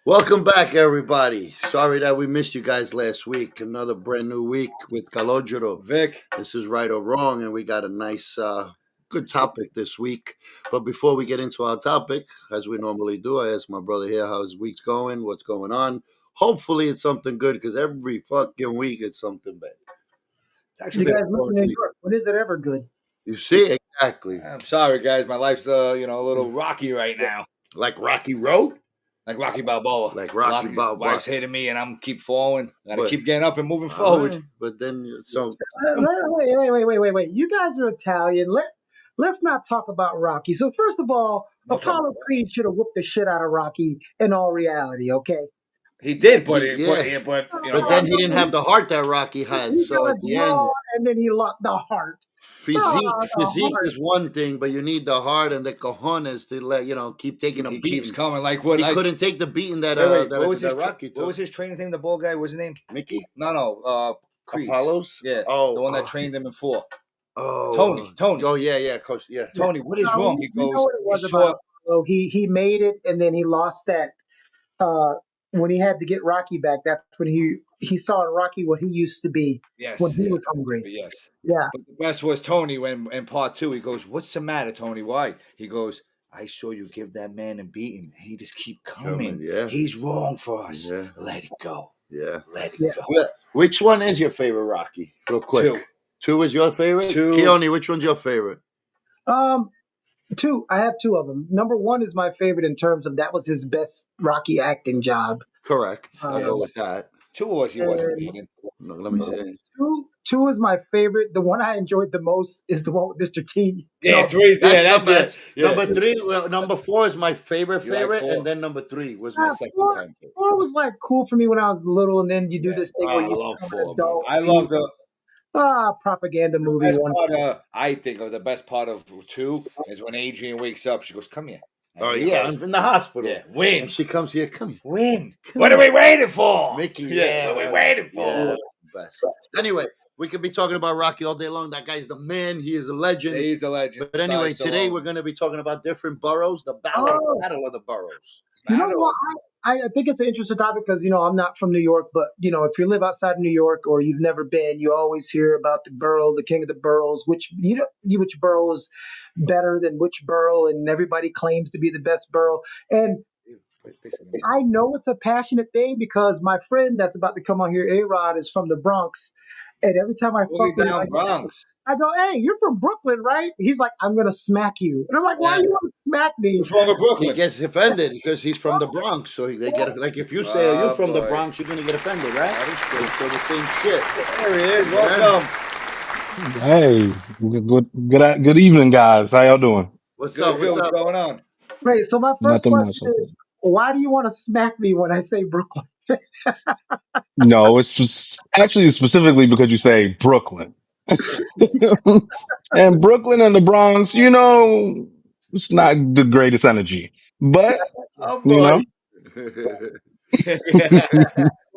Welcome back, everybody. Sorry that we missed you guys last week. Another brand new week with Calogero. Vic. This is Right or Wrong, and we got a nice, good topic this week. But before we get into our topic, as we normally do, I ask my brother here how his week's going, what's going on. Hopefully, it's something good because every fucking week it's something bad. It's actually You been guys live in New York. When is it ever good? You see, exactly. I'm sorry, guys. My life's a little rocky right now. Like Rocky Road? Like Rocky Balboa. Like Rocky Balboa. Life's hitting me, and I'm keep falling. I gotta But- keep getting up and moving forward. But then, so Wait. You guys are Italian. Let's not talk about Rocky. So first of all, No Apollo problem. Creed should have whooped the shit out of Rocky in all reality, okay? He did, but Yeah. but But then he didn't have the heart that Rocky had. He So got at the end, drawn, and then he lost the heart. physique the heart. is one thing, but you need the heart and the cojones to keep taking a he beating. keeps coming. Like what? He Like, couldn't take the beating that wait, that, what was that his Rocky what took. was his trainer's name? The bald guy. What's his name? Mickey? No. Creed. Apollos? Yeah. Oh, the one that trained him in 4. Oh, Tony. Oh yeah, coach. Yeah. Tony, what is No, wrong? He you know goes. what it was he saw- about Apollo. He made it, and then he lost that. When he had to get Rocky back, that's when he saw in Rocky what he used to be Yes. when he was hungry. Yes. Yeah. But the best was Tony when in part 2 he goes, "What's the matter, Tony? Why?" He goes, "I saw you give that man a beating. He just keep coming. Yeah. He's wrong for us. Yeah. Let it go. Yeah. Let it Yeah. go." Well, which one is your favorite Rocky? Real quick. 2. Two is your favorite? Two. Keone, which one's your favorite? Two. I have two of them. Number one is my favorite in terms of that was his best Rocky acting job. Correct. I'll go with that. 2 was he wasn't And- beating. No, let me see. Two is my favorite. The one I enjoyed the most is the one with Mr. T. Yeah, No, 3's That's that's number, it. Yeah. number 3. Well, number 4 is my favorite, You like 4? and then number 3 was my second four, time. four was like cool for me when I was little, and then you do Yeah. this thing Oh, where I you love become four, an adult. I love the propaganda movie best one. part of, I think of the best part of 2 is when Adrian wakes up. She goes, "Come here." And Oh he yeah, goes, I'm in the hospital. yeah, win. And she comes here, come here. Win. Come What are here. we waiting for? Mickey, Yeah, yeah. what are we waiting for? Yeah, that's the best. Anyway, we could be talking about Rocky all day long. That guy's the man. He is a legend. He's a legend. But anyway, Star today Stallone. we're going to be talking about different boroughs, the battle of the boroughs. You know Battle. what? I think it's an interesting topic because I'm not from New York, but if you live outside of New York or you've never been, you always hear about the borough, the king of the boroughs, which which borough is better than which borough, and everybody claims to be the best borough. And I know it's a passionate thing because my friend that's about to come on here, A-Rod, is from the Bronx. And every time I We'll fuck be with him, down Bronx. I go, "Hey, you're from Brooklyn, right?" He's like, "I'm gonna smack you," and I'm like, "Why Yeah. you want to smack me?" What's wrong with He Brooklyn? gets offended because he's from the Bronx. So they get like if you say, "Are you from the boy. Bronx?" You're going to get offended, right? That is true. So the same shit. There he is. Welcome. Hey, good evening, guys. How y'all doing? What's Good, up? good. What's What's up? going on? Wait, so my first Nothing question much. Nothing. is, why do you want to smack me when I say Brooklyn? No, it's just actually specifically because you say Brooklyn. And Brooklyn and the Bronx, it's not the greatest energy. But, Oh you boy. know,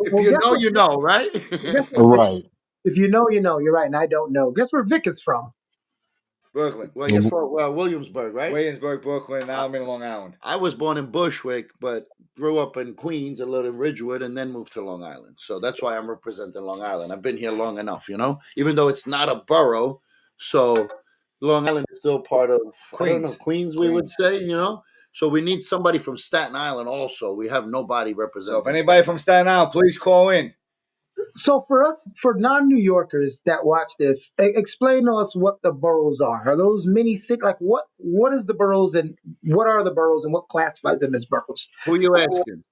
If Well, you guess know, what- you know, right? guess what- right. If you know, you know. You're right, and I don't know. Guess where Vic is from? Brooklyn. Well, you're from Williamsburg, right? Williamsburg, Brooklyn. Now I'm in Long Island. I was born in Bushwick, but grew up in Queens, a little in Ridgewood, and then moved to Long Island. So that's why I'm representing Long Island. I've been here long enough, even though it's not a borough. So Long Island is still part of Queens, we would say, So we need somebody from Staten Island also. We have nobody So representing. if anybody from Staten Island, please call in. So for non-New Yorkers that watch this, explain to us what the boroughs are. Are those mini cities? Like what is the boroughs and what are the boroughs and what classifies them as boroughs? Who you asking?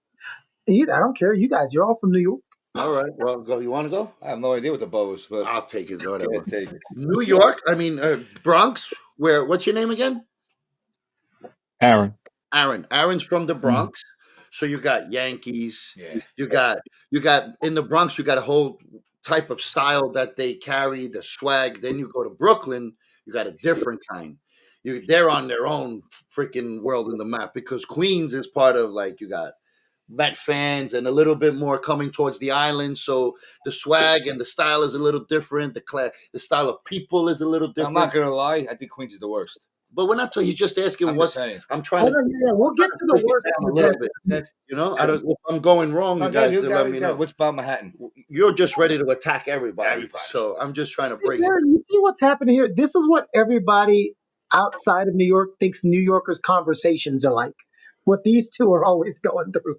I don't care. You guys, you're all from New York. All right. Well, go. You want to go? I have no idea what the boroughs, but I'll take it. yeah, Whatever. take it. New York. Bronx. What's your name again? Aaron. Aaron's from the Bronx. So you got Yankees. Yeah. You got in the Bronx, you got a whole type of style that they carry, the swag. Then you go to Brooklyn, you got a different kind. They're on their own freaking world in the map because Queens is part of you got Met fans and a little bit more coming towards the island. So the swag and the style is a little different. The style of people is a little different. I'm not gonna lie. I think Queens is the worst. But we're not. He's just asking I'm just what's. saying. I'm trying to. Yeah, we'll get to the break it worst down of a the little best. bit. You know, I don't. If I'm going wrong, you guys let me know. What's about Manhattan? You're just ready to attack everybody. Everybody. So I'm just trying to See, break it. Darren, you see what's happening here? This is what everybody outside of New York thinks New Yorkers' conversations are like. What these two are always going through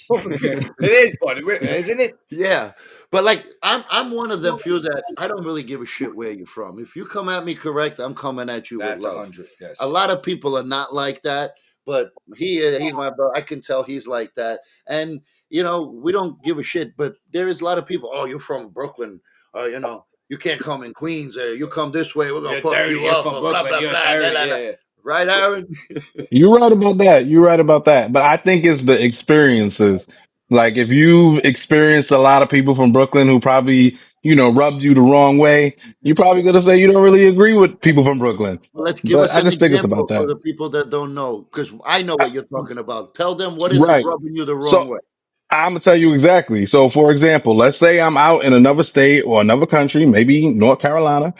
over there. It is, buddy, isn't it? Yeah, but like I'm one of them few that I don't really give a shit where you're from. If you come at me correct, I'm coming at you That's with love. 100. Yes. A lot of people are not like that, but he's my brother. I can tell he's like that, and you know we don't give a shit. But there is a lot of people. Oh, you're from Brooklyn, you know you can't come in Queens. You come this way, we're gonna fuck you up. From Or Brooklyn. blah blah blah. Blah, blah, blah. Right, Aaron? You're right about that. You're right about that. But I think it's the experiences. Like if you've experienced a lot of people from Brooklyn who probably, rubbed you the wrong way, you're probably going to say you don't really agree with people from Brooklyn. Well, let's give But us I an just think it's example about for that. the people that don't know, because I know what you're talking about. Tell them what is Right. rubbing you the wrong So way. I'm gonna tell you exactly. So, for example, let's say I'm out in another state or another country, maybe North Carolina,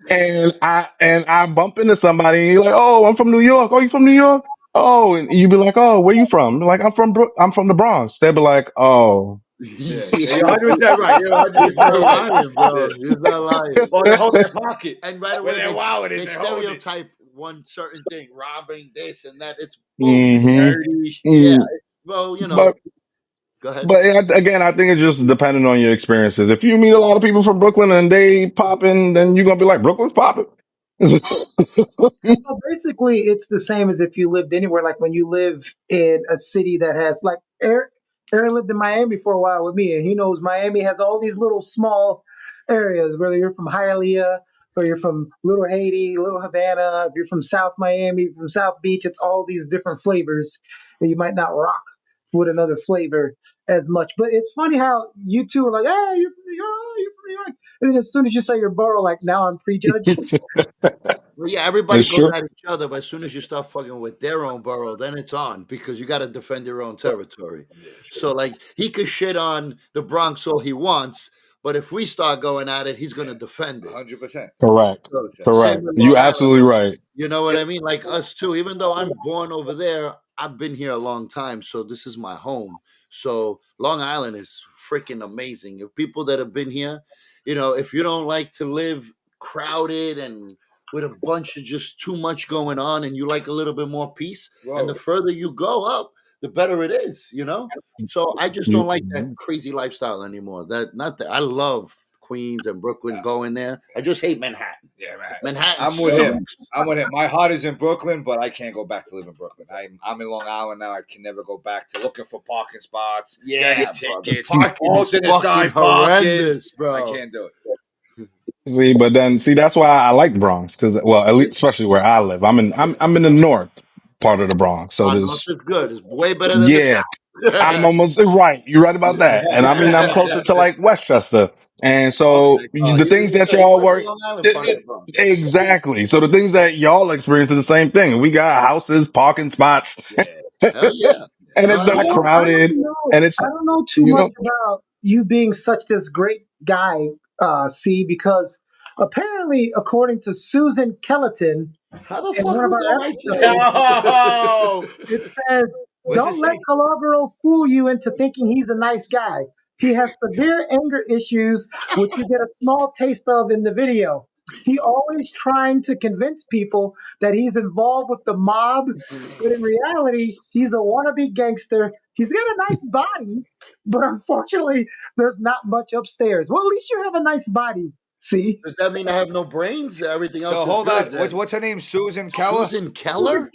and I bump into somebody, and you're like, "Oh, I'm from New York. Oh, you from New York? Oh," and you be like, "Oh, where you from?" Like, I'm from the Bronx." They'll be like, "Oh." Yeah, Yeah. you're 100% right. You're 100% He's not right. lying, bro. Yeah. He's not lying. Or they hold their pocket. And right When away, they're wilding, they they hold it. stereotype one certain thing, robbing this and that. It's bullshit. hmm Dirty. Yeah. Well, But go ahead. But again, I think it's just depending on your experiences. If you meet a lot of people from Brooklyn and they popping, then you're gonna be like, Brooklyn's popping. So basically, it's the same as if you lived anywhere. Like when you live in a city that has, like, Aaron lived in Miami for a while with me, and he knows Miami has all these little small areas, whether you're from Hialeah or you're from Little Haiti, Little Havana, if you're from South Miami, from South Beach, it's all these different flavors, and you might not rock with another flavor as much. But it's funny how you two are like, hey, you're from New York, you're from New York. And then as soon as you say your borough, like, now I'm prejudged. Well, yeah, everybody It's goes true. at each other, but as soon as you start fucking with their own borough, then it's on because you got to defend your own territory. So, like, he could shit on the Bronx all he wants, but if we start going at it, he's going to defend it. 100%. Correct. So, same Correct. with You Long Island. absolutely right. You know what I mean? Like us too. Even though I'm born over there, I've been here a long time, so this is my home. So Long Island is freaking amazing. If people that have been here, if you don't like to live crowded and with a bunch of just too much going on, and you like a little bit more peace, and the further you go up, the better it is. So I just don't like that crazy lifestyle anymore. Not that I love Queens and Brooklyn going there. I just hate Manhattan. Yeah, man. Manhattan. I'm with him. sucks. I'm with him. My heart is in Brooklyn, but I can't go back to live in Brooklyn. I'm in Long Island now. I can never go back to looking for parking spots. Yeah, getting bro, the tickets, parking is alternate fucking side parking. horrendous, bro. I can't do it. See, that's why I like Bronx because, well, at least especially where I live. I'm in the north part of the Bronx, so North there's is good. It's way better than the yeah. I'm South. almost right. You're right about that. And I mean, I'm closer to like Westchester. And so Okay. the He's things that it's y'all like the work, Long Island part of the Bronx. exactly. So the things that y'all experience are the same thing. We got houses, parking spots, Yeah. Hell yeah. and No, it's I I not know. don't, I crowded. don't know. And it's, I don't know too you much know, about you being such this great guy, C, because apparently, according to Susan Kellerton How the in fuck one of we our go right to this? episodes, Oh, it says, what's it don't let say? Calogero fool you into thinking he's a nice guy. He has severe anger issues, which you get a small taste of in the video. He always trying to convince people that he's involved with the mob, but in reality, he's a wannabe gangster. He's got a nice body, but unfortunately, there's not much upstairs. Well, at least you have a nice body. See? Does that mean I have no brains? Everything else So is hold good. on. Then. What's her name? Susan Keller? Susan Keller?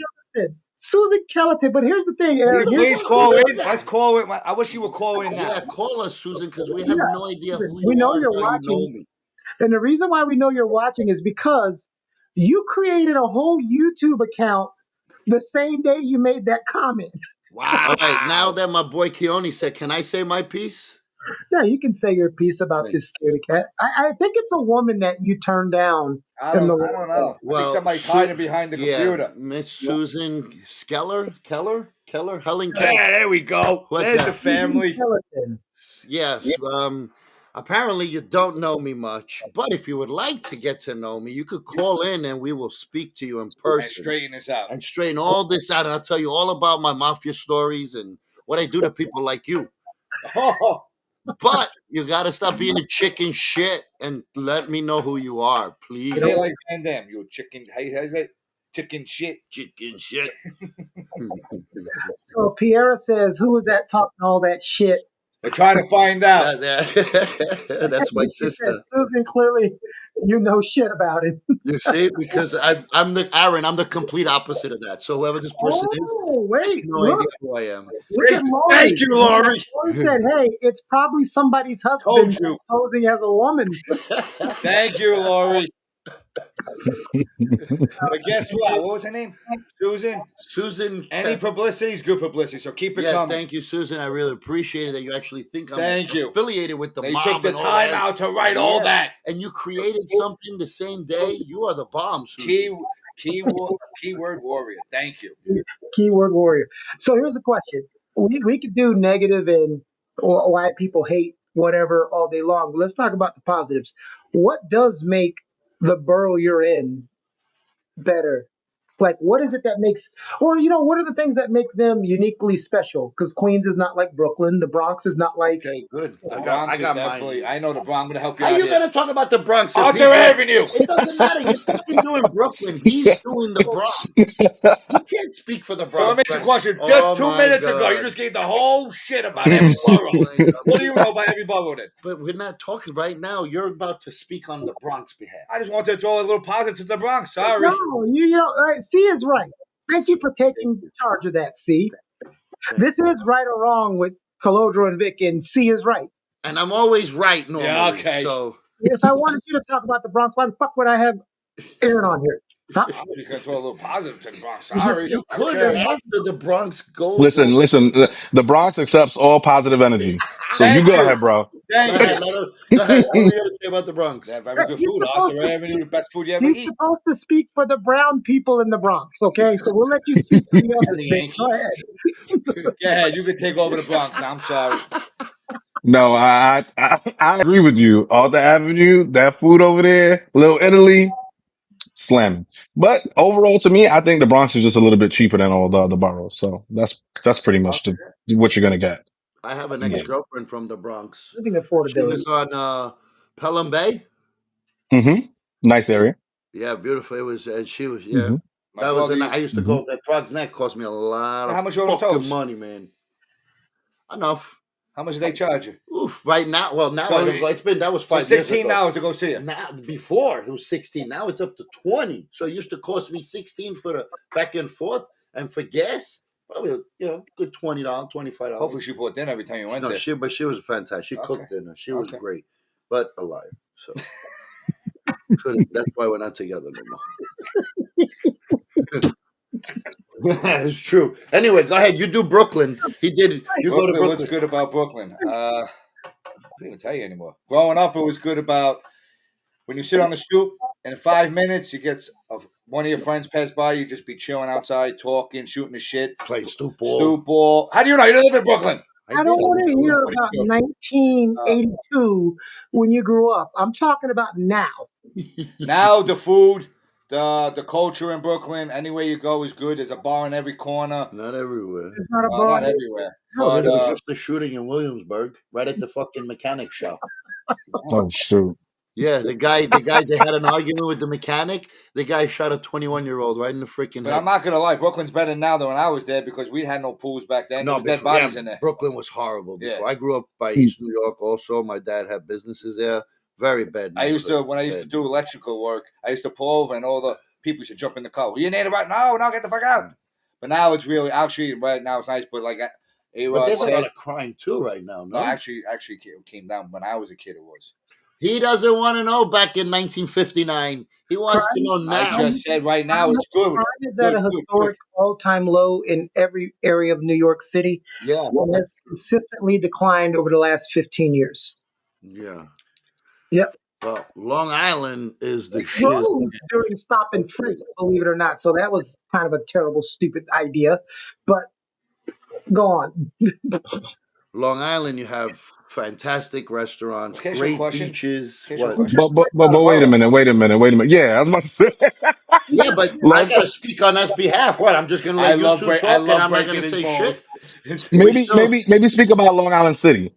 Susan Kellerton. But here's the thing, Aaron. Please Here's call in. Who is that? Let's call it. I wish you would call in now. Yeah, call us, Susan, because we yeah, have no idea who we you know are and you're how you know watching. me. And the reason why we know you're watching is because you created a whole YouTube account the same day you made that comment. Wow. All right, now that my boy Keone said, can I say my piece? Yeah, you can say your piece about this scaredy cat. I think it's a woman that you turned down. I don't know. I think somebody's hiding behind the computer. Miss Susan Keller, Helen Yeah, Keller. there we go. What's There's that? the family. Skeleton. Yes. Apparently, you don't know me much, but if you would like to get to know me, you could call in and we will speak to you in And person straighten this out. and straighten all this out. And I'll tell you all about my mafia stories and what I do to people like you. Oh, But you got to stop being a chicken shit and let me know who you are, please. say like Van Damme, you chicken. How's that? Chicken shit. Chicken shit. So Piera says, "Who was that talking all that shit?" We're trying to find out. That's my She sister. says, Susan, clearly, you know shit about it. You see, because I'm the Aaron. I'm the complete opposite of that. So whoever this person is, Oh, has wait, no look, idea who I am. look at Lori. Thank you, Lori. Lori said, "Hey, it's probably somebody's Told husband you. posing as a woman." Thank you, Lori. But guess what? What was her name? Susan. Susan. Any publicity is good publicity, so keep it Yeah, coming. thank you, Susan. I really appreciate it that you actually think I'm Thank you. affiliated with the They mob. took the and all time that. out to write all Yeah. that. And you created something the same day. You are the bomb, Susan. Keyword warrior. Thank you. Keyword warrior. So here's a question: we could do negative and or why people hate whatever all day long. But let's talk about the positives. What does make the borough you're in better? Like, what is it that makes, or what are the things that make them uniquely special? Because Queens is not like Brooklyn, the Bronx is not like. Okay, good. The I Bronx got is definitely. mine. I know the Bronx. I'm gonna help you How out you here. gonna talk about the Bronx? If Arthur he's not- Avenue. It doesn't matter. You're fucking doing Brooklyn. He's doing the Bronx. You can't speak for the Bronx. So let me ask you a question. Oh Just 2 my minutes ago, you God. just gave the whole shit about every borough. Oh my God. What do you know about every borough then? But we're not talking right now. You're about to speak on the Bronx behalf. I just wanted to throw a little positive to the Bronx. Sorry. No, C is right. Thank you for taking charge of that, C. This is right or wrong with Calogero and Vic, and C is right. And I'm always right normally. Yeah, okay. So If I wanted you to talk about the Bronx, why the fuck would I have Aaron on here? Huh? I'm just gonna throw a little positive to the Bronx. Sorry. you could Okay. after the Bronx goes. Listen. The Bronx accepts all positive energy. So Thank you go you. ahead, bro. Go Thank ahead. you. Go ahead. What are you gonna say about the Bronx? They have very good You're food. supposed Arthur to Avenue, the best food you ever You're eat. supposed to speak for the brown people in the Bronx, okay? So we'll let you speak for the And others. the Vic. Go Yankees. ahead. Go ahead. You can take over the Bronx now. I'm sorry. No, I agree with you. Alta Avenue, that food over there, Little Italy, slamming. But overall, to me, I think the Bronx is just a little bit cheaper than all the other boroughs. So that's pretty much what you're gonna get. I have an Yeah. ex-girlfriend from the Bronx. Living She affordability. was on Pelham Bay. Nice area. Yeah, beautiful. It was, and she was, Mhm. My That was, brother, I used to go. That Frog's Neck cost me a lot of How much are those fucking toes? money, man. Enough. how much do they charge you? Oof. Right now, well, now So I don't go. That was So 5 years 16 ago. hours to go see it. Now, before it was 16. Now it's up to 20. So it used to cost me 16 for the back and forth, and for gas, probably good $20, $25. Hopefully she bought dinner every time you went No, there. she was fantastic. She cooked Okay. dinner. She was Okay. great, but alive. So that's why we're not together no more. It's true. Anyway, go ahead. You do Brooklyn. He did. You go to Brooklyn, what's Brooklyn. good about Brooklyn? I can't even tell you anymore. Growing up, it was good about when you sit on the stoop. In 5 minutes, you get one of your friends pass by. You just be chilling outside, talking, shooting the shit. Play stoop ball. Stoop ball. How do you know? You don't live in Brooklyn. I don't want to hear about 1982 when you grew up. I'm talking about now. Now the food, the culture in Brooklyn, anywhere you go is good. There's a bar in every corner. Not everywhere. There's not a Well, bar. not everywhere. No, But, There was just a shooting in Williamsburg, right at the fucking mechanic shop. Oh shoot. Yeah, the guy. They had an argument with the mechanic. The guy shot a 21-year-old right in the freaking but head. I'm not gonna lie, Brooklyn's better now than when I was there because we had no pools back then. There was dead bodies in there. Brooklyn was horrible before. Yeah. I grew up by East New York. Also, my dad had businesses there. Very bad. When I used to do electrical work, I used to pull over and all the people used to jump in the car. You need it right now? No, get the fuck out. But now it's really actually right now it's nice. But like But there's a lot of crime too right now. No, no, actually came down when I was a kid. It was. He doesn't want to know back in 1959. He wants to know now. I just said right now it's good. Crime is at a historic all-time low in every area of New York City. Yeah. And has consistently declined over the last 15 years. Yeah. Yep. Well, Long Island is the shit. Rose during stop and frisk, believe it or not. So that was kind of a terrible, stupid idea. But go on. Long Island, you have fantastic restaurants, Okay, so great question. beaches. Okay, so What? question. But wait a minute, wait a minute, wait a minute. Yeah, I was about to say. Yeah, but I Long, got to speak on us behalf. What? I'm just going to let you two talk, and I'm not going to say shit. We still. maybe speak about Long Island City.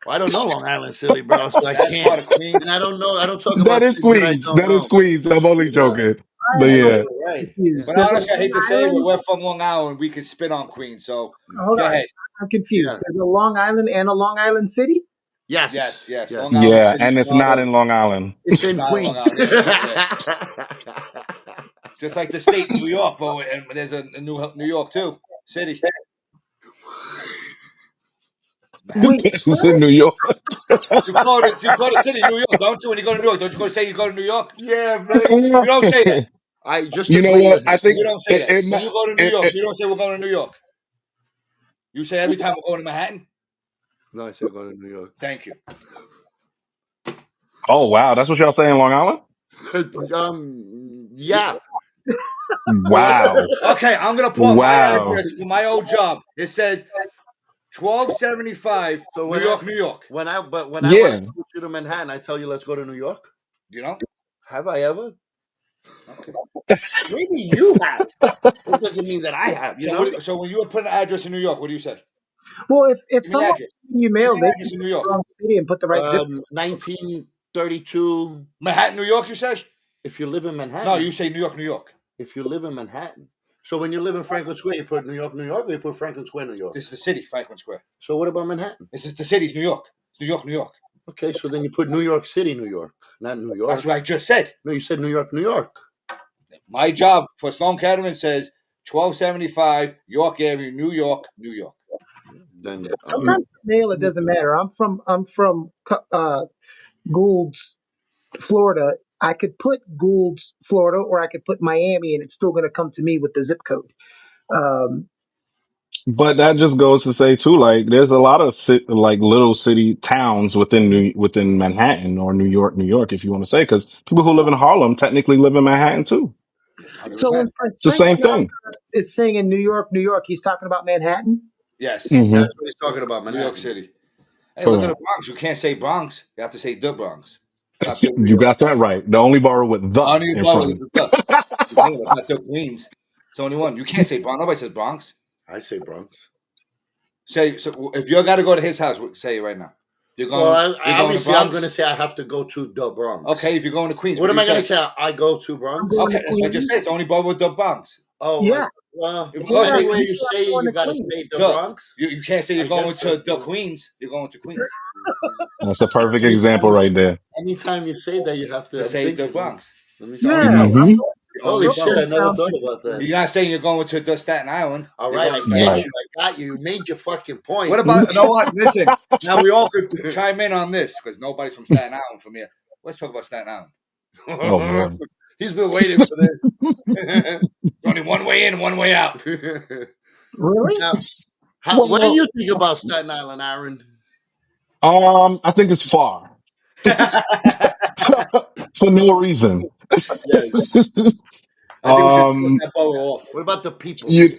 Well, I don't know Long Island, silly bro, so I That's part can't. of Queens. And I don't know. I don't talk That about is things that I Queens. don't That is know. Queens. I'm only Yeah, joking. But I'm yeah, so yeah. you're right. Yeah. confused. But There's a honestly, I hate Long to say it, but Island. we're from Long Island. We can spit on Queens. So Hold go on, ahead. I'm confused. Yeah. There's a Long Island and a Long Island City. Yes. Yes, yes. Yes. Long Island Yeah, City, and it's part not of. in Long Island. It's It's in not Long Queens. Island. Yeah. Just like the state, New York, but and there's a New York too, city. Wait, This is in New York. You call it city, New York, don't you? When you go to New York, don't you go say you go to New York? Yeah, man. You don't say that. I just You know agree what? with I him. think You don't say it, that. it, When might- you go to New York, you don't say we're going to New York. You say every time we're going to Manhattan. No, I said go to New York. Thank you. oh wow, that's what y'all say in Long Island? Yeah. Wow. Okay, I'm gonna put my Wow. address for my old job. It says 1275 So New York, New York. when I want Yeah. to go to Manhattan, I tell you let's go to New York. You know? Have I ever? Okay. Maybe you have. It doesn't mean that I have. You know. So when you were putting an address in New York, what do you say? well, if Give me the someone address. you Give me mail, the they address can in New put York. the wrong city and put the right zip. 1932. Manhattan, New York, you say? If you live in Manhattan. No, you say New York, New York. If you live in Manhattan. So when you live in Franklin Square, you put New York, New York, or you put Franklin Square, New York. This is the city, Franklin Square. So what about Manhattan? This is the city's New York. It's New York, New York. Okay, so then you put New York City, New York, not New York. That's what I just said. No, you said New York, New York. My job for Sloan Kettering says 1275 York Avenue, New York, New York. Then Sometimes mail, it doesn't matter. I'm from Gould's, Florida. I could put Gould's, Florida, or I could put Miami, and it's still going to come to me with the zip code. Um, But that just goes to say too, like there's a lot of like little city towns within Manhattan or New York, New York, if you want to say, because people who live in Harlem technically live in Manhattan too. so when 100%. It's the Frank same Sinatra thing. is saying New York, New York, he's talking about Manhattan. Yes. Hmm. that's what he's talking about, New Manhattan. York City. Hey, look at the Correct. Bronx. You can't say Bronx. You have to say the Bronx. Not the New You York. got that right. The only borough with the Only in borough front. is the. It's not the Queens. It's only one. You can't say Bronx. Nobody says Bronx. I say Bronx. Say so. If you got to go to his house, say it right now. You're going. Well, you're going to obviously, I'm Bronx. going to say I have to go to the Bronx. Okay, if you're going to Queens, What do am I you going to say? I go to Bronx? I'm Okay, going that's what I just said. It's only borough with the Bronx. Oh, Yeah. well, If- anywhere yeah, you say I'm going you to got to Queens. say the Duh. Bronx. You can't say you're I going guess to so. the Queens. You're going to Queens. That's a perfect example right there. Anytime you say that, you have to You say the think. Bronx. Let me It's the see. only Yeah. borough. Hmm. The Holy only shit! borough. I never thought about that. You're not saying you're going to the Staten Island. All You're right, going I to get Staten Right. you. I got you. You made your fucking point. What about you know what? Listen, now we all could chime in on this because nobody's from Staten Island from here. Let's talk about Staten Island. Oh boy. He's been waiting for this. There's only one way in, one way out. Really? Now, what do Well, you think about Staten Island, Aaron? I think it's far I for no reason. Yes. think we should split um, that borough off. What about the people? you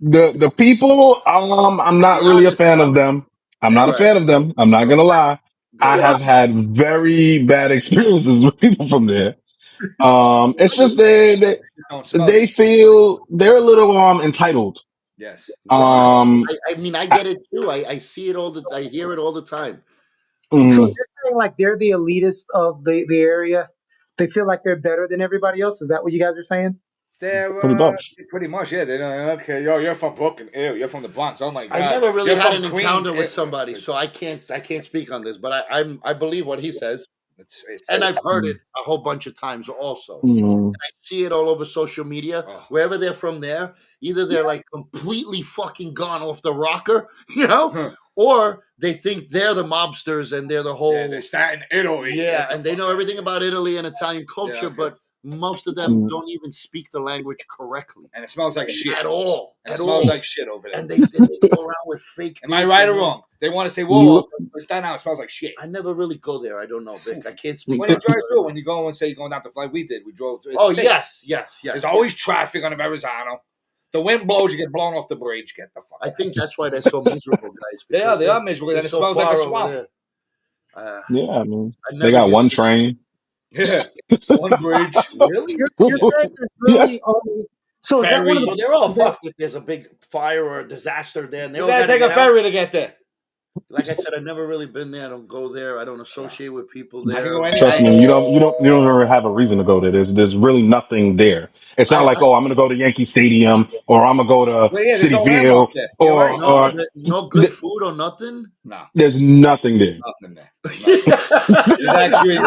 the people, I'm not Be really a honest fan now. of them. I'm All not a right. fan of them. I'm not gonna lie. I Good. have had very bad experiences with people from there. It's just Nice. Don't smell they good. feel they're a little entitled. Yes. Right. Um, I mean, I I, get it too. I see it I hear it all the time. So mm, you're saying like they're the elitist of the area? They feel like they're better than everybody else? Is that what you guys are saying? They're pretty much. pretty much, yeah. They don't okay, yo, you're from Brooklyn. Ew, you're from the Bronx. Oh my god. I never really You're had from an Queens. encounter with It- somebody, it's- so I can't speak on this. But I believe what he says, it's and I've heard Mm, it a whole bunch of times also. mm, I see it all over social media. oh, Wherever they're from there, either they're like completely fucking gone off the rocker, or they think they're the mobsters and they're the whole yeah, they're starting Italy. yeah, What the and they fuck? know everything about Italy and Italian culture, okay. but most of them mm. don't even speak the language correctly And it smells like shit. at all. And it At smells all. like shit over there. And they go around with fake. Am I this right or and that. wrong? They want to say, You whoa, look, but Staten Island smells like shit. I never really go there. I don't know, Vic. I can't speak. When for you drive myself. through, when you go and say you're going down to fly, we did. We drove to Oh yes. There's always traffic on the Verrazano. The wind blows, you get blown off the bridge. Get the fuck. I think that's why they're so miserable, guys. They because are miserable, and they're it smells like a far over swamp. there. Yeah, I mean, I they never got get one to- train. Yeah, one bridge. Really? You're saying there's really only. So is that one of So the? they're all fucked if there's a big fire or a disaster there. And they You all gotta gotta take a get out. ferry to get there. Like I said, I've never really been there. I don't go there. I don't associate with people I can there. go anywhere. Trust me, you don't ever have a reason to go there. There's really nothing there. It's not like, oh, I'm gonna go to Yankee Stadium or I'm gonna go to Well, yeah, there's City no Field landmark there. You're or right. or No good food or nothing. No, there's nothing there. nothing there. There's actually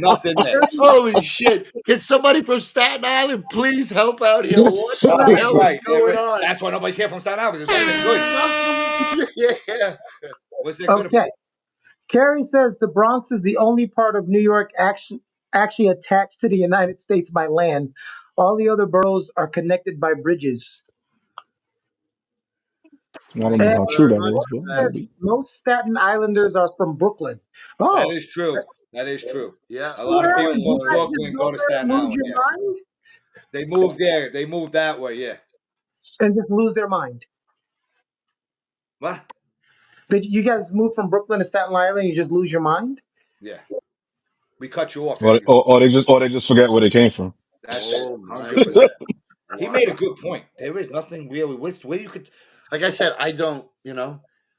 nothing there. Holy shit! Can somebody from Staten Island please help out here? What the That's hell right. is going on? That's why nobody's here from Staten Island. Because it's not good. Yeah. What's there good about? Okay. Carrie says the Bronx is the only part of New York actually attached to the United States by land. All the other boroughs are connected by bridges. I don't know And how true that is, but says maybe. most Staten Islanders are from Brooklyn. Oh, That is true. That is true. Yeah. A lot of Well, people you from guys just Brooklyn go go to there and Staten lose Island. your Yes. mind They moved there. They moved that way. Yeah. and just lose their mind. What? Did you guys move from Brooklyn to Staten Island and you just lose your mind? Yeah. We cut you off. Or they just forget where they came from. That's Oh, my 100%. God. He made a good point. There is nothing really. Where you could. Like I said, I don't.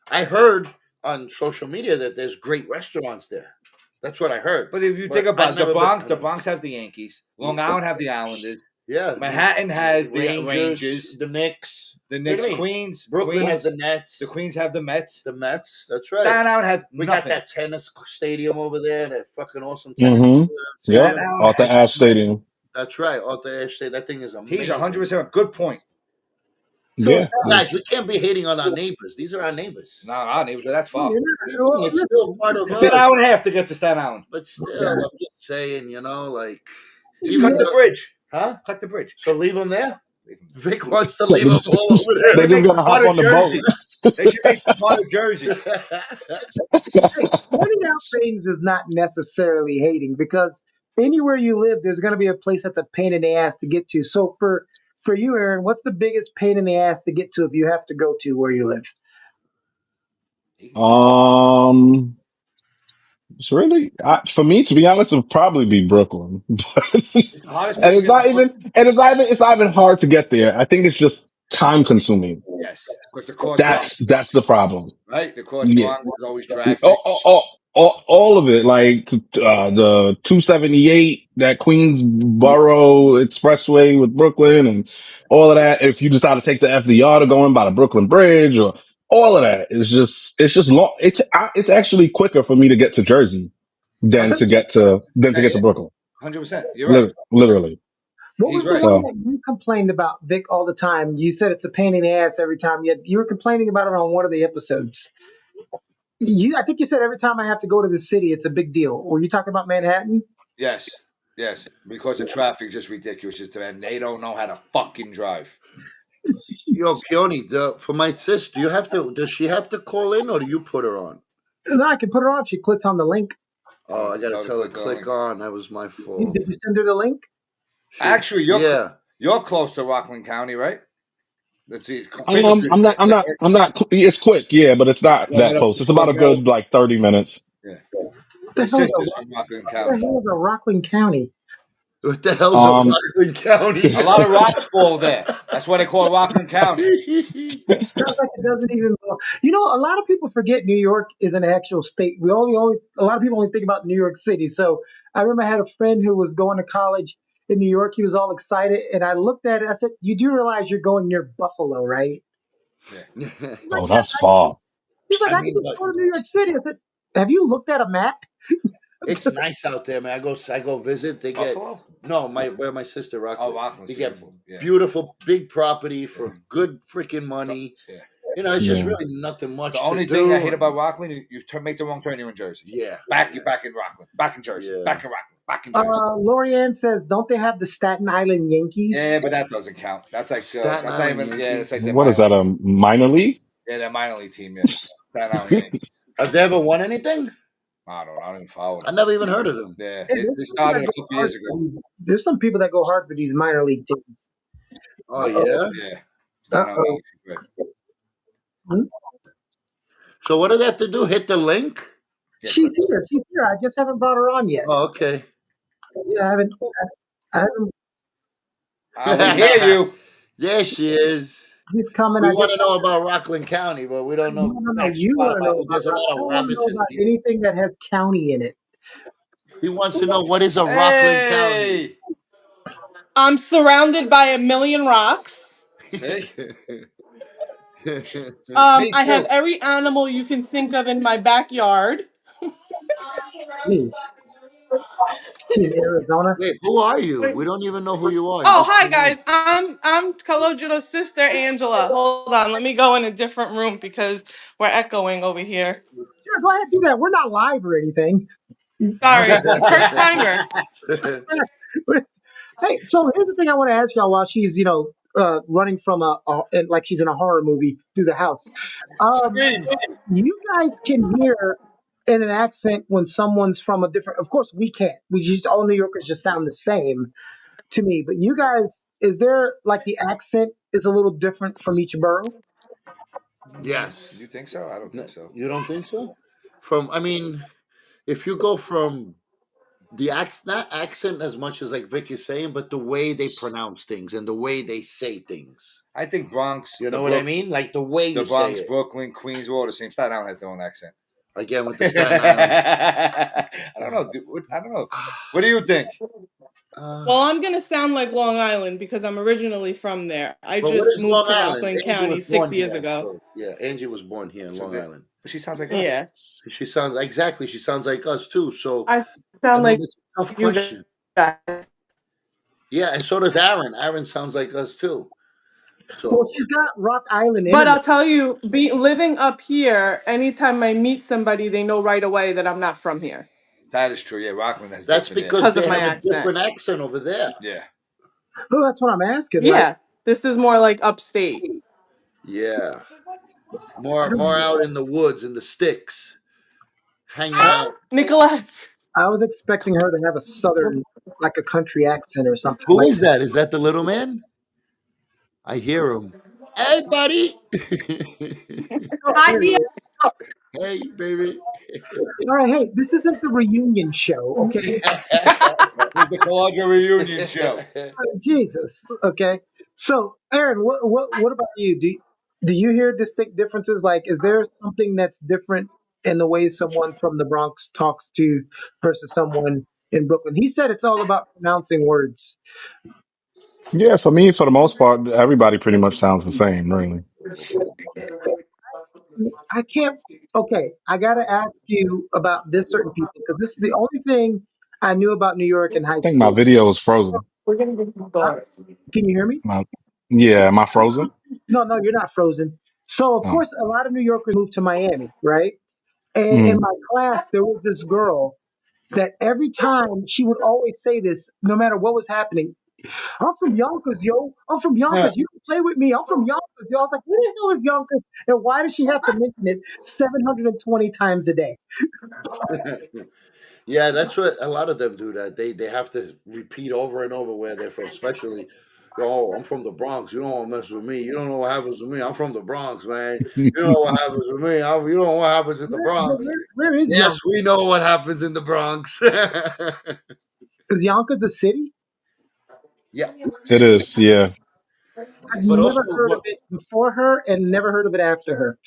I heard on social media that there's great restaurants there. That's what I heard. But if you But think about I've the never Bronx, been- the Bronx has the Yankees. Long Island have the Islanders. Yeah. Manhattan has the Rangers. The Knicks. The Knicks, What do you mean? Queens. Brooklyn Queens, has the Nets. the Queens have the Mets. The Mets. That's right. Staten Island has We nothing. got that tennis stadium over there. That fucking awesome tennis. Mm-hmm. stadium. Yep. Off the Ash Stadium. That's right. Arthur Ashe Stadium. That thing is amazing. He's 100% good point. So Yeah. Guys, we can't be hating on our neighbors. These are our neighbors. No, our neighbors, that's far. It's still part of It's an us. hour and a half to get to Staten Island. But still, I'm just saying, Just cut the bridge. Huh? Cut the bridge. So leave them there? Leave 'em. Vic wants to leave them all over They there. just gonna hop on the Jersey. boat. They should make part of Jersey. Pointing out things is not necessarily hating because anywhere you live, there's going to be a place that's a pain in the ass to get to. So for you, Aaron, what's the biggest pain in the ass to get to if you have to go to where you live? It's really for me, to be honest, it would probably be Brooklyn. It's the hardest And thing to get to it's not even hard to get there. I think it's just time consuming. Yes, because the cross That's the problem. right? The cross Yeah. Bronx is always traffic. All of it, like the 278, that Queens Borough Expressway with Brooklyn and all of that. If you decide to take the FDR to go in by the Brooklyn Bridge or all of that, it's just long. It's actually quicker for me to get to Jersey than to get to Brooklyn. 100%. You're right. Literally. What was He's right. the one that you complained about, Vic, all the time? You said it's a pain in the ass every time. You were complaining about it on one of the episodes. I think you said every time I have to go to the city, it's a big deal. Were you talking about Manhattan? Yes, because the traffic is just ridiculous, and they don't know how to fucking drive. Yo, Keone, for my sister, does she have to call in or do you put her on? No, I can put her on if she clicks on the link. Oh, I gotta tell her click on click on. That was my fault. Did you send her the link? Actually, you're close to Rockland County, right? Let's see. I'm not. It's quick, yeah, but it's not that close. It's about a good 30 minutes. Yeah. The My hell is sister's from Rockland What the County. hell is a Rockland County? What the hell's a Rockland County? A lot of rocks fall there. That's why they call it Rockland County. Sounds like it doesn't even. A lot of people forget New York is an actual state. A lot of people only think about New York City. So I remember I had a friend who was going to college in New York. He was all excited, and I looked at it. I said, "You do realize you're going near Buffalo, right?" Yeah. He's like, Oh, that's far. He's like, I can just go to New York City. I said, "Have you looked at a map?" It's nice out there, man. I go visit. They get Buffalo? where my sister Rockland. Rockland's They get beautiful. Yeah. beautiful big property for good freaking money. Yeah. It's just really nothing much. The only to thing do. I hate about Rockland, you make the wrong turn, you're in Jersey. Yeah. You're back in Rockland. Back in Jersey. Yeah. Back in Rockland. Back in Jersey. Lorianne says, "Don't they have the Staten Island Yankees?" Yeah, but that doesn't count. That's like Staten that's not Island even. Yankees. Yeah, it's like their What is minor- that? A minor league? Yeah, their minor league team. Yeah, Staten Island Yankees. Have they ever won anything? I don't even follow I them. never even heard of them. Yeah, Hey, they started a couple years ago. There's some people that go hard for these minor league teams. Oh Uh-oh. yeah. Yeah. Staten Island Uh-oh. Elementary, correct. Hmm? So what do they have to do? Hit the link? Yeah, click She's on it. here. She's here. I just haven't brought her on yet. Oh, okay. Yeah, I haven't. We hear you. There she is. She's coming. We I want just to know about Rockland County, but we don't know no. jack You squat want to about know it. about There's a rock. lot I of don't want to rabbits know in about deep. anything that has county in it. He wants to know what is a Rockland County. Hey. I'm surrounded by a million rocks. See? Me I have too. every animal you can think of in my backyard. Jeez. She in Arizona. Wait, who are you? We don't even know who you are. You Oh, just hi came in. guys. I'm Calogero's sister Angela. Hold on, let me go in a different room because we're echoing over here. Sure, go ahead, do that. We're not live or anything. Sorry, first timer. Hey, so here's the thing I want to ask y'all while she's, running from like she's in a horror movie through the house. Um, Scream. you guys can hear in an accent when someone's from a different. Of course, we can't. We just all New Yorkers just sound the same to me. But you guys, is there like the accent is a little different from each borough? Yes. You think so? I don't think No, so. you don't think so? I mean, if you go from the not accent as much as like Vic is saying, but the way they pronounce things and the way they say things. I think Bronx, You know what I mean? Like the way the you say Bronx, it. Brooklyn, Queens, all the same. Staten Island has their own accent. Again with the Staten Island. I don't know. I don't know. What do you think? Well, I'm gonna sound like Long Island because I'm originally from there. I But what just is moved Long to Island? Rockland Angie County was 6 born years here. ago. So yeah, Angie was born here in So Long Island. she sounds like us. Yeah. She sounds exactly. She sounds like us too. So I I sound mean, like it's a tough you question. guys. Yeah, and so does Aaron. Aaron sounds like us too. Well, So she's got Rock Island in But her. I'll tell you, living up here, anytime I meet somebody, they know right away that I'm not from here That is true. Yeah, Rockland has that's different. because because they of my have a accent. different accent over there. Yeah. Oh, that's what I'm asking. Like, Yeah, this is more like upstate. Yeah, more out in the woods in the sticks, hanging I, out. Nicolette. I was expecting her to have a southern, like a country accent or something. Who Like, is that? Is that the little man? I hear him. Hey, buddy. oh, Hi, there he dear. is. Hey, baby. All right, hey, this isn't the reunion show, okay? It's the Calogero reunion show. Jesus, okay. So, Aaron, what about you? Do you hear distinct differences? Like, is there something that's different in the way someone from the Bronx talks to versus someone in Brooklyn? He said it's all about pronouncing words. Yeah, for me, for the most part, everybody pretty much sounds the same, really. I can't. Okay, I got to ask you about this certain people because this is the only thing I knew about New York in high I think my school. video is frozen. We're gonna get some Huh? doors. Can you hear me? My, yeah, am I frozen? No, no, you're not frozen. So, of Oh. course, a lot of New Yorkers moved to Miami, right? And in Mm. my class, there was this girl that every time she would always say this, no matter what was happening. I'm from Yonkers, yo. I'm from Huh. Yonkers. You can play with me. I'm from Yonkers, yo. I was like, what the hell is Yonkers? And why does she have to mention it 720 times a day? Yeah, that's what a lot of them do. That they have to repeat over and over where they're from. Especially, oh, I'm from the Bronx. You don't want to mess with me. You don't know what happens with me. I'm from the Bronx, man. You don't know what happens with me. You don't know what happens in the But Bronx. where is Yes, Yonkers? we know what happens in the Bronx. Is Yonkers a city? Yeah, It is, yeah. I've but never also, heard of what it before her and never heard of it after her.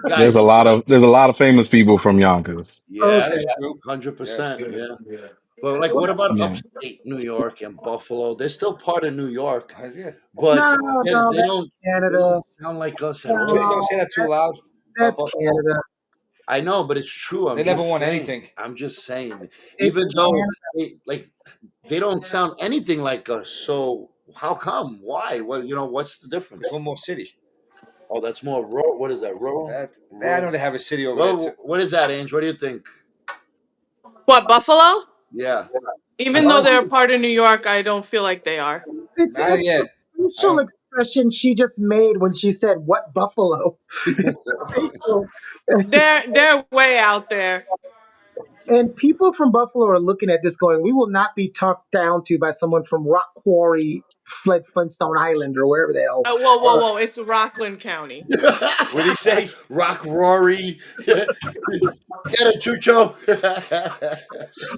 There's guys? a lot of famous people from Yonkers. Yeah, That Okay. is true. hundred Yeah. percent. Yeah, but like, what about Yeah. upstate New York and Buffalo? They're still part of New York, Yeah. but No, no, they that's don't Canada. sound like us at Please all. don't No, say that too that, loud. that's Buffalo. Canada. I know, but it's true. They I'm never just won saying. anything. I'm just saying. It's Even though Canada. they don't sound anything like us. So how come? Why? Well, what's the Because difference? one more city. Oh, that's more rural. What is that? Rural? I know Rural. they have a city over there too. Well, what is that, Ange? What do you think? What, Buffalo? Yeah. Even though Well, they're a part of New York, I don't feel like they are. not It's yet. the I facial don't. expression she just made when she said "what buffalo." It's the facial. They're way out there. And people from Buffalo are looking at this going, "We will not be talked down to by someone from Rock Quarry, Flintstone Island or wherever the hell. Whoa! It's Rockland County. What did he say? Rock Rory. Get it, Chucho.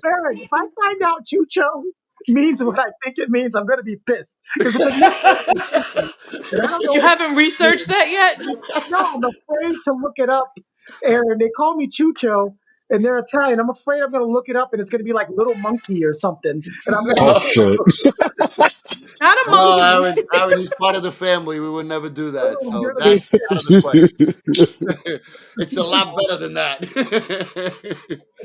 Aaron, if I find out Chucho means what I think it means, I'm going to be pissed because it's a new pronunciation, and I don't know. You haven't researched that yet? No, I'm afraid to look it up, Aaron. They call me Chucho, and they're Italian. I'm afraid I'm going to look it up, and it's going to be like Little Monkey or something. And I'm Oh going shit. Not a No, monkey. Aaron, he's part of the family. We would never do that. So you're the that's out of the question. It's a lot better than that.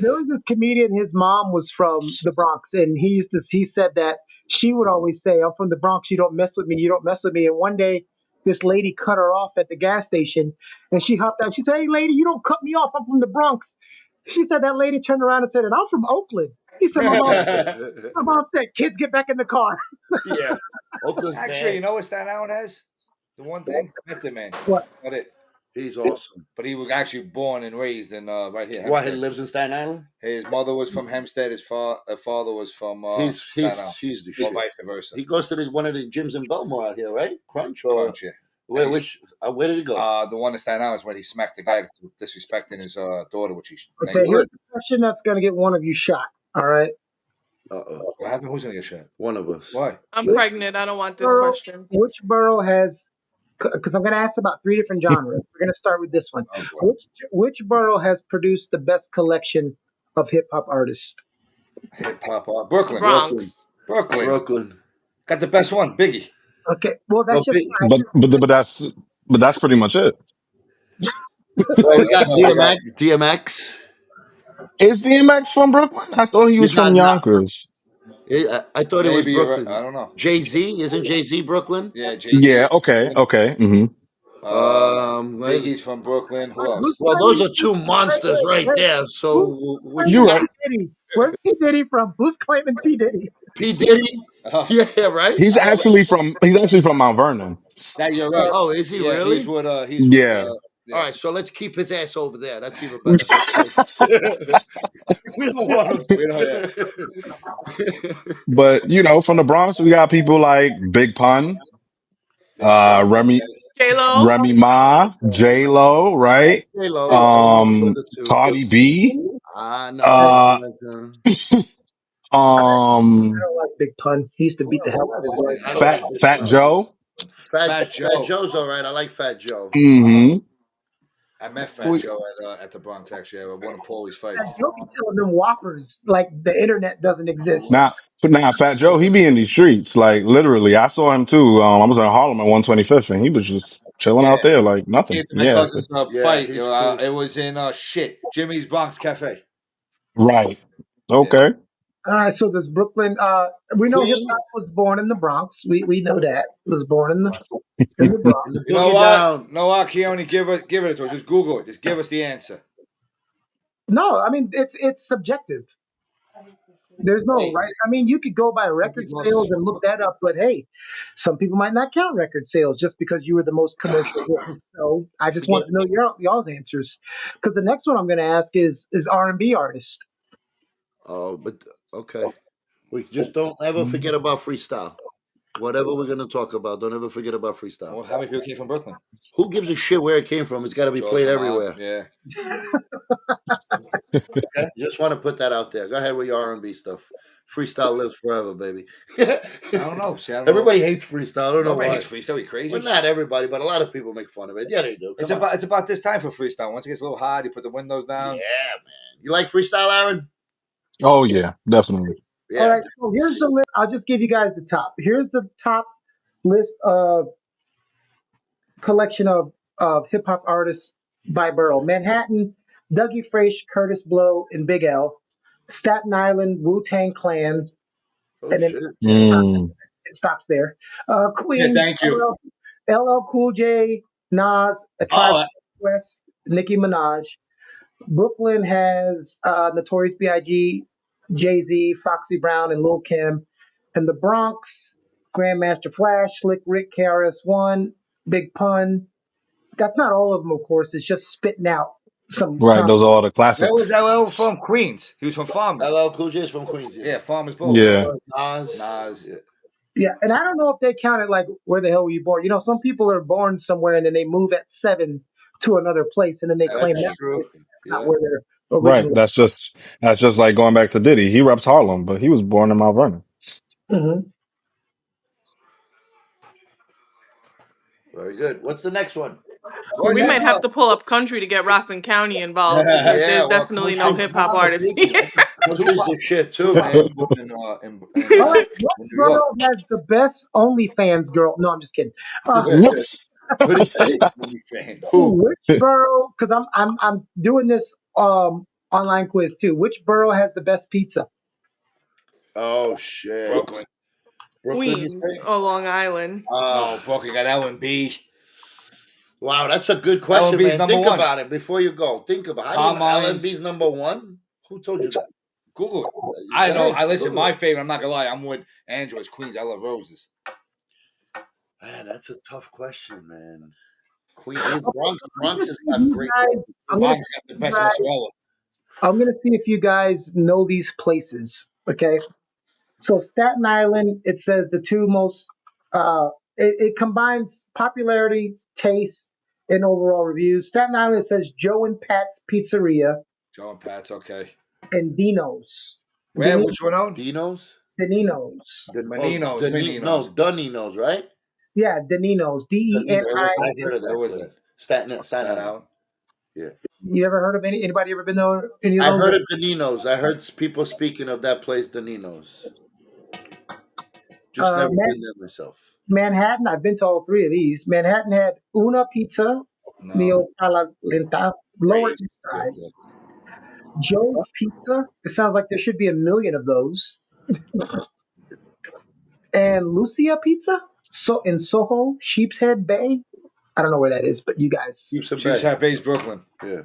There was this comedian. His mom was from the Bronx, and he said that she would always say, "I'm from the Bronx. You don't mess with me. You don't mess with me." And one day, this lady cut her off at the gas station, and she hopped out. She said, "Hey, lady, you don't cut me off. I'm from the Bronx." She said that lady turned around and said, "And I'm from Oakland." He said, "My mom said, kids, get back in the car." Yeah. Oakland's Actually, you bad. know what Staten Island has? The one thing, met the man. What? Not it. He's awesome. But he was actually born and raised in right here. Why he Hempstead. lives in Staten Island? His mother was from Hempstead. His father was from He's Staten Island. he's the Or shit. vice versa. He goes to one of the gyms in Belmore out here, right? Crunch or Crunch, yeah. where did he go? The one in Staten Island is when he smacked the guy disrespecting his daughter, which he. Okay, here's a question that's going to get one of you shot. All right. Uh-oh. What happened? Who's gonna get shot? One of us. Why? I'm pregnant. I don't want this question. Which borough has? Because I'm going to ask about 3 different genres. We're going to start with this one. Oh, Which borough has produced the best collection of hip hop artists? hip hop art. Brooklyn. Bronx. Brooklyn. Got the best one, Biggie. Okay, well that's just But that's pretty much it. Well, we got DMX. DMX. Is DMX from Brooklyn? I thought he was He's from not. Yonkers. I thought it was Maybe you're Brooklyn. right. I don't know. Jay-Z, isn't Jay-Z Brooklyn? Yeah, Jay-Z. Yeah. Okay. Mm-hmm. Biggie's from Brooklyn. Who else? Well, those are two monsters right there. So You're right. Where's P Diddy from? Who's claiming P Diddy? P Diddy. Yeah, right. He's actually from Mount Vernon. That you're right. Oh, is he really? He's with. Yeah. All right, so let's keep his ass over there. That's even better. We don't want him. But from the Bronx, we got people like Big Pun, Remy J-Lo. Ma, J Lo, right? J-Lo. Cardi B. No. Uh, I don't like Big Pun. He used to beat the hell out of his wife. Fat Joe. Fat Joe's all right. I like Fat Joe. Mm-hmm. I met Fat Joe at the Bronx, actually. I won a Paulie's fight. You'll be telling them whoppers like the internet doesn't exist. Now, Fat Joe, he be in these streets, like literally. I saw him too. I was in Harlem at 125th, and he was just chilling out there like nothing. My cousin's fight. Cool. It was in Jimmy's Bronx Cafe. Right. Okay. All right, so does Brooklyn? We know hip hop was born in the Bronx. We know that it was born in the Bronx. You know what? No, Keone, give it to us. Just Google it. Just give us the answer. No, I mean it's subjective. There's no right. I mean, you could go by record sales and look that up, but hey, some people might not count record sales just because you were the most commercial hit. So I just want to know y'all's answers, because the next one I'm going to ask is R&B artist. Oh, but okay. We just don't ever forget about freestyle. Whatever we're going to talk about, don't ever forget about freestyle. Well, how many people came from Brooklyn? Who gives a shit where it came from? It's got to be played everywhere. Yeah. Okay? Just want to put that out there. Go ahead with your R&B stuff. Freestyle lives forever, baby. I don't know. See, Everybody hates freestyle. I don't know Nobody why. hates freestyle. You crazy? Well, not everybody, but a lot of people make fun of it. Yeah, they do. It's about this time for freestyle. Once it gets a little hot, you put the windows down. Yeah, man. You like freestyle, Aaron? Oh yeah, definitely. Yeah. All right, so here's the list. I'll just give you guys the top. Here's the top list of collection of hip hop artists by borough: Manhattan, Dougie Fresh, Curtis Blow, and Big L. Staten Island, Wu-Tang Clan, and then it stops there. Queens, thank you. LL Cool J, Nas, A Tribe Called Quest, Nicki Minaj. Brooklyn has Notorious B.I.G., Jay-Z, Foxy Brown, and Lil' Kim. And the Bronx, Grandmaster Flash, Slick Rick, KRS-One, Big Pun. That's not all of them, of course. It's just spitting out some. Right, those are all the classics. That was LL from Queens. He was from Farmers. LL Cool J is from Queens. Yeah, Farmers Bowl. Yeah. Nas. Yeah. Yeah, and I don't know if they count it like where the hell were you born? You know, some people are born somewhere and then they move at 7 to another place and then they claim That's that true. place. That's not Yeah. where they're Right. originally. That's just like going back to Diddy. He reps Harlem, but he was born in Mount Vernon. Mhm. Very good. What's the next one? What's We that? might have to pull up country to get Rockland County involved because Yeah, there's well, definitely no country. hip If I'm hop not artists here. mistaken, country's the shit too, Tupac man. was born in All right, what New York. borough has the best OnlyFans girl? No, I'm just kidding. Uh, What do you say? Only fans. Who? which borough? Because I'm doing this online quiz too. Which borough has the best pizza? Oh shit. Brooklyn. Brooklyn, you Queens say? or Long Island. No, Brooklyn got L&B. Wow, that's a good question, L&B's man. number Think one. about it before you go. Think about it. How do you know Carmine's. LMB's number one? Who told you that? Google it. Go I know. ahead, I listen. Google My it. favorite. I'm not gonna lie. I'm with Andrew's Queens. I love roses. Man, that's a tough question, man. Queen Okay, Bronx. so Bronx has got great quality. I'm gonna Bronx see got the if you best guys. mozzarella. I'm gonna see if you guys know these places. Okay. So Staten Island, it says the two most. Uh, it combines popularity, taste, and overall reviews. Staten Island says Joe and Pat's Pizzeria Joe and Pat's okay. and Dino's. Where? Which one on? Dino's? Daninos. Menino's. No, Menino's. Daninos, right? Yeah, Daninos. Daninos. I've DENI. heard of Where was that it? place. Staten That Island. out. Yeah. You ever heard of anybody ever been there? Any of I those? heard of Daninos. I heard people speaking of that place, Daninos. Just never been there myself. Manhattan. I've been to all three of these. Manhattan had Una Pizza, No. Neo Lenta, Lower Great. East Side. Joe's Pizza. It sounds like there should be a million of those. And Lucia Pizza. So in Soho, Sheepshead Bay. I don't know where that is, but you guys. Keeps a She's bet. at base Brooklyn. Yeah.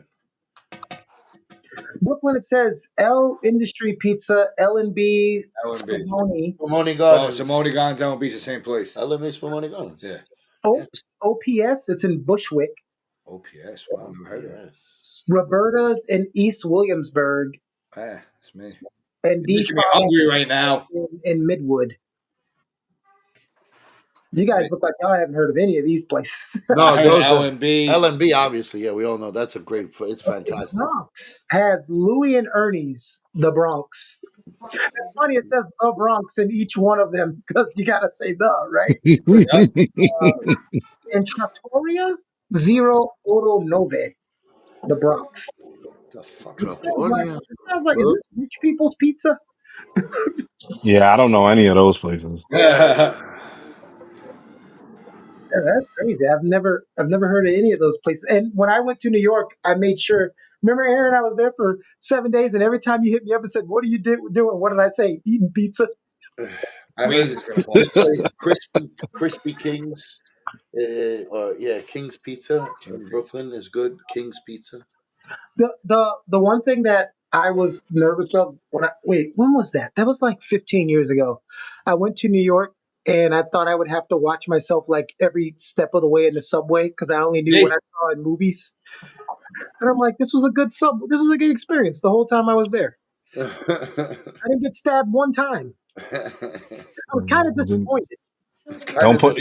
Brooklyn, it says L Industry Pizza, L&B, L&B. Spumoni, Spumoni Oh, Gardens. Simone Gardens, L&B's the same place. LMA Spumoni Gardens. Yeah. Yeah. OPS. It's in Bushwick. OPS. Wow. Never heard of that. Yes. Roberta's in East Williamsburg. Ah, it's me. And You're making me hungry right now. in Midwood. You guys look like y'all haven't heard of any of these places. No, those are L&B. LMB, obviously. Yeah, we all know that's a great. It's fantastic. Bronx has Louis and Ernie's, the Bronx. It's funny it says the Bronx in each one of them because you got to say the, right? And Trattoria, Zero Oro Nove, the Bronx. The fuck It is that? sounds like, is this rich people's pizza? Yeah, I don't know any of those places. Yeah, that's crazy. I've never heard of any of those places. And when I went to New York, I made sure. Remember, Aaron, I was there for 7 days, and every time you hit me up and said, "What are you doing?" What did I say? Eating pizza. I heard Queens is gonna fall. Crispy Kings. King's Pizza in Brooklyn is good. King's Pizza. The one thing that I was nervous of when was that? That was like 15 years ago. I went to New York and I thought I would have to watch myself like every step of the way in the subway because I only knew what I saw in movies. And I'm like, this was a good experience the whole time I was there. I didn't get stabbed one time. I was kind of disappointed. Don't put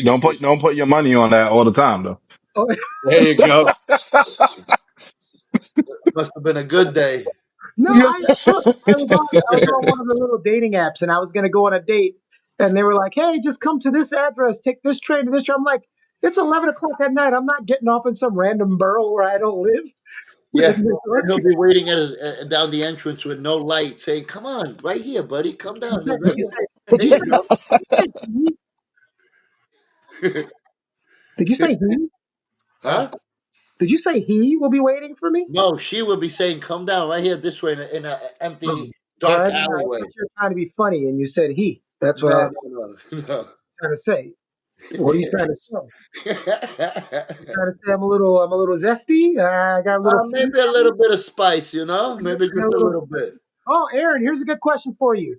your money on that all the time though. Oh, There you go. Must have been a good day. no, I was on one of the little dating apps and I was going to go on a date and they were like, hey, just come to this address, take this train to this train. I'm like, it's 11 o'clock at night. I'm not getting off in some random borough where I don't live. Yeah, he'll be waiting down the entrance with no light, saying, "Come on, right here, buddy. Come down." Did There you go. you say he? Huh? Did you say he will be waiting for me? No, she will be saying, "Come down right here, this way, in an empty, Well, dark I alleyway." thought you were trying to be funny and you said he. That's what I was trying to say. What are you trying to say? You trying to say I'm a little zesty? I got a little. Maybe a little bit of spice, maybe just a little bit. Oh, Aaron, here's a good question for you.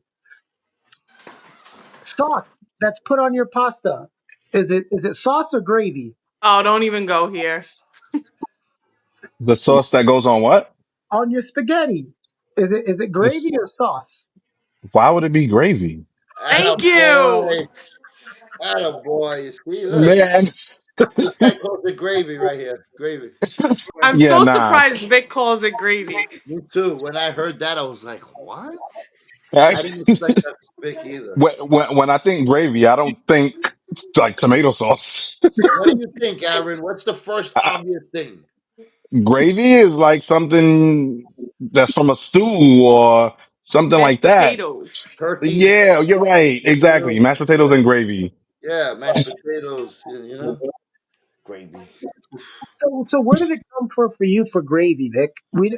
Sauce that's put on your pasta. Is it sauce or gravy? Oh, don't even go here. The sauce that goes on what? On your spaghetti. Is it gravy This, or sauce? why would it be gravy? Thank you. Atta boy, you see, look, Man. this guy calls it gravy right here. Gravy. I'm Yeah, so nah. surprised Vic calls it gravy. Me too. When I heard that, I was like, what? I- I didn't expect that from Vic either. when I think gravy, I don't think like tomato sauce. What do you think, Aaron? What's the first obvious thing? Gravy is like something that's from a stew or something Mashed like that. potatoes. Turkey, Yeah, you're right. potatoes. Exactly. Mashed potatoes and gravy. Yeah, mashed potatoes. You know, gravy. So where did it come from for you for gravy, Vic?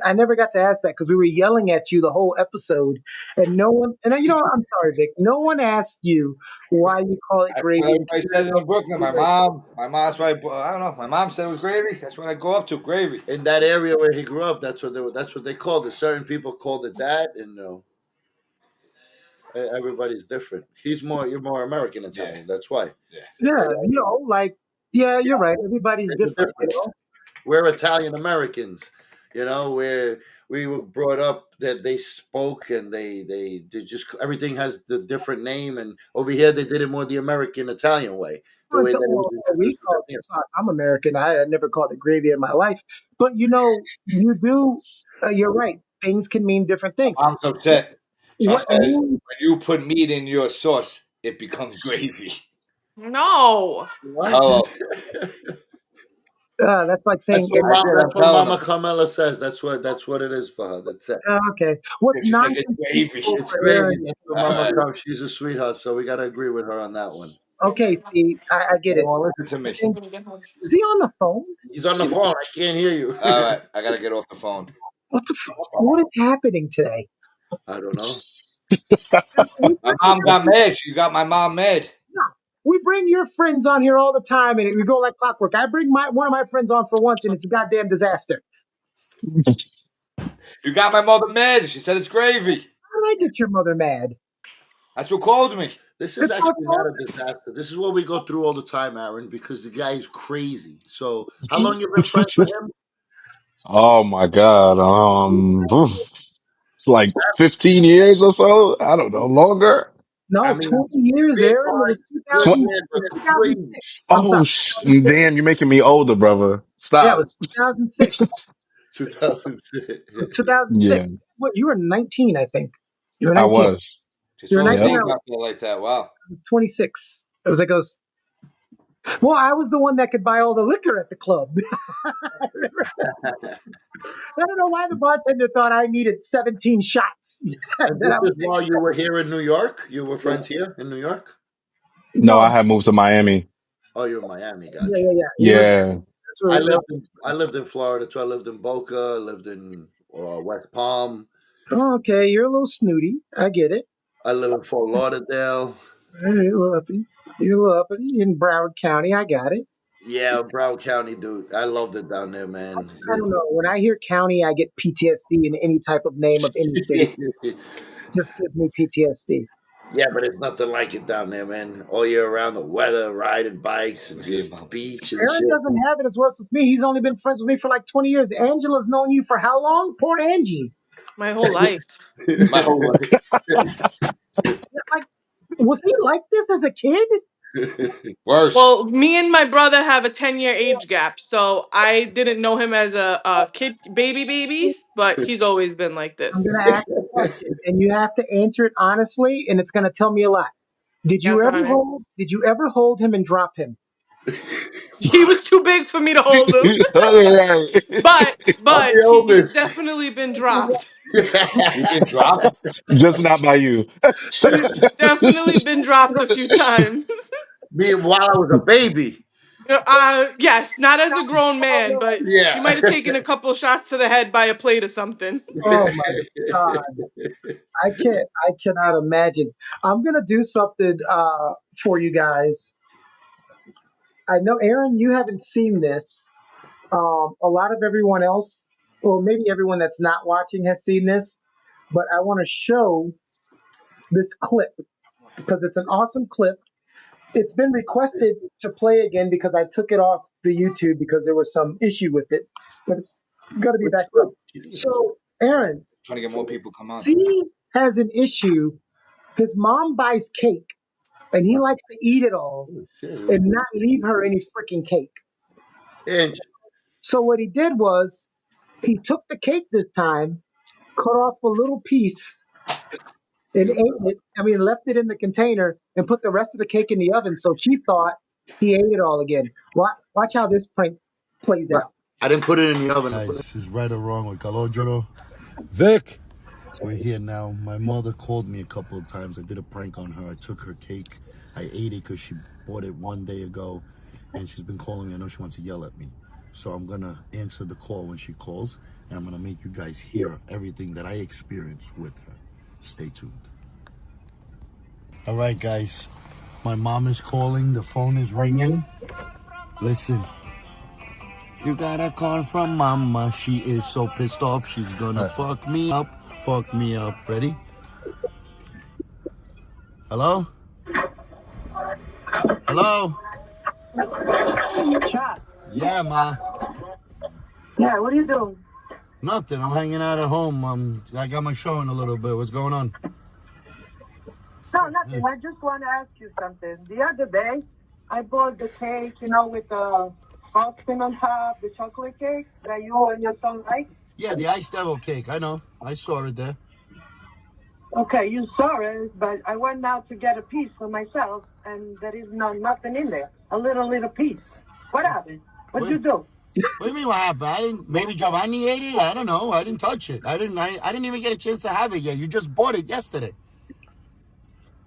I never got to ask that because we were yelling at you the whole episode, and no one. And I'm sorry, Vic. No one asked you why you call it That's what gravy. everybody said in Brooklyn. My mom's right. I don't know. My mom said it was gravy. That's what I go up to. Gravy. In that area where he grew up, that's what they called it. Certain people called it that, and everybody's different. You're more American Yeah. Italian. That's why. Yeah. Yeah, you're right. Everybody's There's a different, difference. We're Italian Americans, where we were brought up that they spoke and they just everything has the different name, and over here they did it more the American Italian way, the way that it was We introduced to call them here. it sauce. I'm American. I never called it gravy in my life. But you do. You're right. Things can mean different things. My mom's upset. She What says means? when you put meat in your sauce, it becomes gravy. No. What? Oh, That's like That's saying what I did. I'm That's what telling Mama her. Carmela says. That's what it is for her. That's it. Okay. What's She's like, it's non-consensual gravy. It's for gravy. Aaron? That's what All Mama right. comes. She's a sweetheart, so we gotta agree with her on that one. Okay. See, I They get don't it. want to listen to me. And is he on the phone? He's on the phone. I can't hear you. All right. I got to get off the phone. What is happening today? I don't know. We My bring, mom got mad. She got my mom mad. we bring your friends on here all the time, and we go like clockwork. I bring one of my friends on for once, and it's a goddamn disaster. You got my mother mad. She said it's gravy. How did I get your mother mad? That's what called me. This is actually not a disaster. This is what we go through all the time, Aaron, because the guy is crazy. So, how long you been friends with him? Oh my God. It's like 15 years or so. I don't know, longer. I No, mean, 20 years, big Aaron. It time, was good 2000, man, but crazy. 2006. I'm sorry. Oh, damn, you're making me older, brother. Yeah, it was Stop. 2006. 2006. It was Yeah, 2006. What? You were 19, I think. You were I 19. was. She You were threw her 19. Yep. I name out there like that. Wow. was 26. It was like I was. Well, I was the one that could buy all the liquor at the club. I don't know why the bartender thought I needed 17 shots. And That this I was is while you were here in New York? You were friends here in New York? No, I no, had moved to Miami. Oh, you're in Miami. yeah, Gotcha. yeah, yeah. Yeah. That's where we were. I lived in Florida too. I lived in Boca. I lived in West Palm. Oh, okay, you're a little snooty. I get it. I live in Fort Lauderdale. You're a little uppity. You're a little uppity in Broward County. I got it. Yeah, Broward County, dude. I loved it down there, man. I don't know. When I hear county, I get PTSD in any type of name of any city. It just gives me PTSD. Yeah, but it's nothing like it down there, man. All year around, the weather, riding bikes, and Yeah, just Mom. beach and Aaron shit. doesn't have it as works with me. He's only been friends with me for like 20 years. Angela's known you for how long? Poor Angie. My whole life. My whole life. Like, was he like this as a kid? Worse. Well, me and my brother have a 10-year age gap, so I didn't know him as a kid, babies, but he's always been like I'm this. gonna ask the question, and you have to answer it honestly, and it's gonna tell me a lot. That's on it. Did you ever hold him and drop him? He was too big for me to hold him, but I'm the he's oldest. definitely been dropped. You've been dropped. Just not by you. Definitely been dropped a few times. Me while I was a baby. Yes, not as a grown man, but Yeah. you might have taken a couple shots to the head by a plate or something. Oh my god. I cannot imagine. I'm gonna do something for you guys. I know Aaron, you haven't seen this. A lot of everyone else, or maybe everyone that's not watching has seen this, but I want to show this clip because it's an awesome clip. It's been requested to play again because I took it off the YouTube because there was some issue with it, but it's got to be back up. So, Aaron, Trying to get more people come on. C has an issue. His mom buys cake, and he likes to eat it all Oh, shit. and not leave her any freaking cake. And So what he did was he took the cake this time, cut off a little piece, and ate it. I mean, left it in the container and put the rest of the cake in the oven. So she thought he ate it all again. Watch how this prank plays out. I didn't put it in the oven. Guys, is right or wrong with Calogero. Vic, we're here now. My mother called me a couple of times. I did a prank on her. I took her cake. I ate it because she bought it one day ago, and she's been calling me. I know she wants to yell at me. So I'm going to answer the call when she calls, and I'm going to make you guys hear everything that I experienced with her. Stay tuned. All right, guys. My mom is calling. The phone is ringing. Listen. You got a call from mama. She is so pissed off. She's gonna fuck me up. Fuck me up. Ready? Hello? Hello? Chat. Yeah, ma. Yeah, what are you doing? Nothing. I'm hanging out at home. I got my show in a little bit. What's going on? No, nothing. I just want to ask you something. The other day, I bought the cake, with the frosting on top, the chocolate cake that you and your son like. Yeah, the iced devil cake. I know. I saw it there. Okay, you saw it, but I went out to get a piece for myself, and there is nothing in there. A little piece. What happened? What'd you do? What do you mean what happened? I didn't. Maybe Giovanni ate it. I don't know. I didn't touch it. I didn't even get a chance to have it yet. You just bought it yesterday.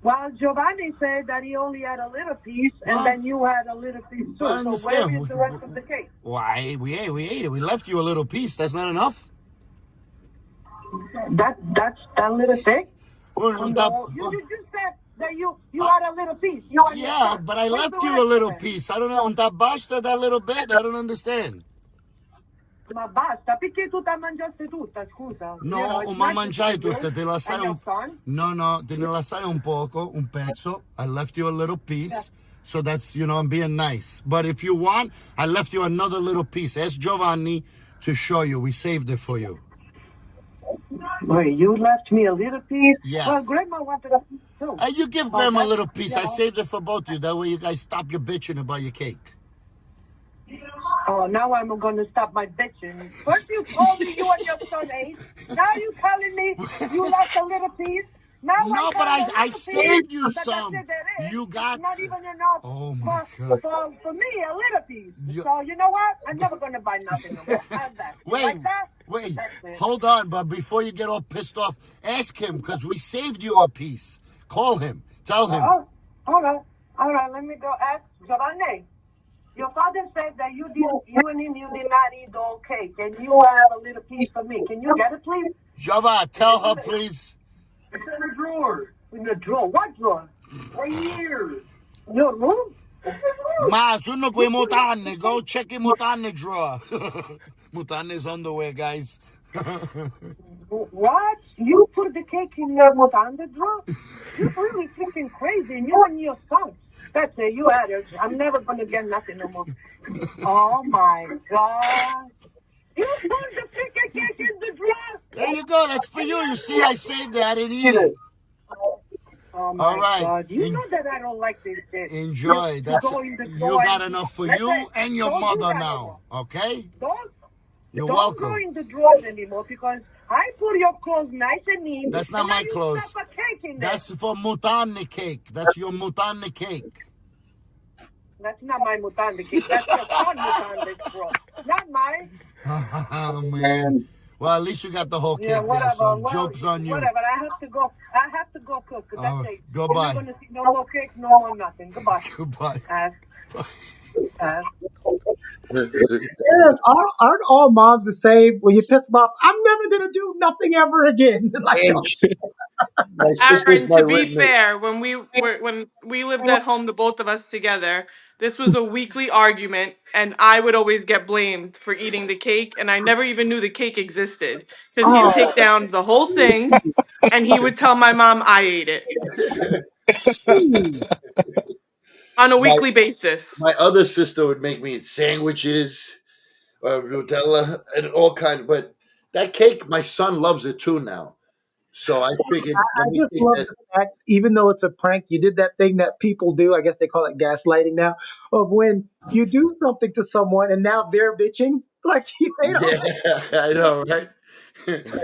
Well, Giovanni said that he only had a little piece, and then you had a little piece too. So where is the rest of the cake? Why? We ate it. We left you a little piece. That's not enough. That's that little thing? On You top, just said that you had a little piece. yeah, but I left you a little piece. I don't know. On top basta that little bit. I don't understand. Ma basta, perché tu t'ha mangiato tutta, scusa? No, ma mangiai tutta, te la sai un... No, te ne la sai un poco, un pezzo. I left you a little piece. So that's, I'm being nice. But if you want, I left you another little piece. Ask Giovanni to show you. We saved it for you. Wait, you left me a little piece? Yeah. Well, Grandma wanted a piece too. You give Grandma a little piece. I saved it for both of you. That way you guys stop your bitching about your cake. Oh, now I'm going to stop my bitching. First you told me you and your son ate. Now you telling me you left a little piece. Now no, but I saved you some. You got not even enough for me, a little piece. So you know what? I'm never going to buy nothing no more. Have that. Wait. Hold on, but before you get all pissed off, ask him, because we saved you a piece. Call him. Tell him. Oh, all right. Let me go ask Giovanni. Your father said that you and him, you did not eat the whole cake, and you have a little piece for me. Can you get it, please? Java, tell her, please. It's in the drawer. In the drawer? What drawer? Right here. Your room? Ma, sono quei mutande. Go check your mutande drawer. Mutande's underwear, guys. What? You put the cake in your mutande drawer? You're really freaking crazy, and you and your son. That's it. You had it. I'm never going to get nothing no more. Oh, my God. You put the freaking cake in the drawer. There you go. That's for you. You see, I saved it. I didn't eat it. Oh, my all right. God. You know that I don't like this shit. Enjoy. You got enough for you and your mother now. Okay? You're welcome. Don't go in the drawers anymore because I put your clothes nice and neat. That's not my clothes. That's for mutande cake. That's your mutande cake. That's not my mutande cake. That's your son mutande drawer. Not mine. Oh, man. Well, at least you got the whole cake there, so joke's on you. Whatever. I have to go cook. That's it. Goodbye. You're not going to see no more cake, no more nothing. Goodbye. Goodbye. Aren't all moms the same? When you piss them off, I'm never gonna do nothing ever again. Aaron, to be fair, when we lived at home, the both of us together, this was a weekly argument, and I would always get blamed for eating the cake, and I never even knew the cake existed because he'd take down the whole thing, and he would tell my mom I ate it on a weekly basis. My other sister would make me sandwiches, Nutella, and all kinds. But that cake, my son loves it too now. So I figured, I let me just take love that. the fact, even though it's a prank, you did that thing that people do. I guess they call it gaslighting now, of when you do something to someone and now they're bitching. Like they don't. Yeah, I know, right?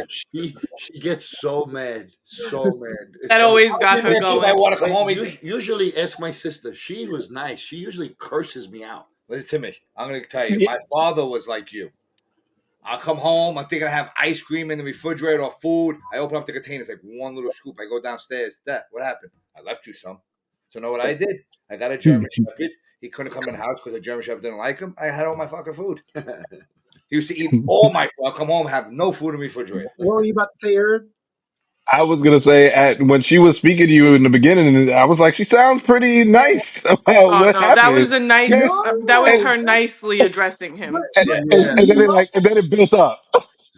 She gets so mad, so mad. It's That like, always got her Man, too, I going. want to come wait, home. usually ask my sister. She was nice. She usually curses me out. Listen to me. I'm going to tell you. Yeah. My father was like you. I'll come home. I'm thinking I have ice cream in the refrigerator or food. I open up the container. It's like one little scoop. I go downstairs. Dad, what happened? I left you some. So know what I did? I got a German Shepherd. He couldn't come in the house because the German Shepherd didn't like him. I had all my fucking food. He used to eat all my food. I'll come home, have no food in the refrigerator. What were you about to say, Aaron? I was gonna say when she was speaking to you in the beginning, I was like, she sounds pretty nice about Oh what no, that was happened. a nice. That was No, her nicely addressing but him. Yeah. Yeah, And then you it know, and then it built up.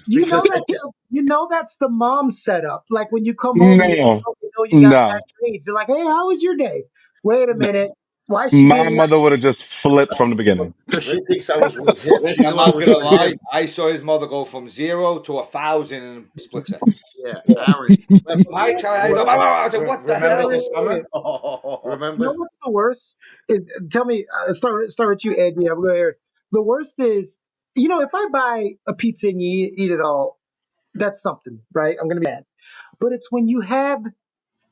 you know because you know that's the mom setup. Like when you come home and No, you know you got bad no. grades. They're like, "Hey, how was your day?" Wait a minute. Why is she My being mother would have just flipped from the beginning. she thinks I was with him. She Listen, I'm knew I not was gonna with lie. him. I saw his mother go from 0 to 1,000 in a split second. Yeah, Aaron. Went from hi, Charlie. How you doing? I said, what the Remember hell? this summer? You know Remember? what's the worst? Is tell me. Start with you, Ed. Yeah, I'm going here. The worst is, if I buy a pizza and you eat it all, that's something, right? I'm gonna be mad. But it's when you have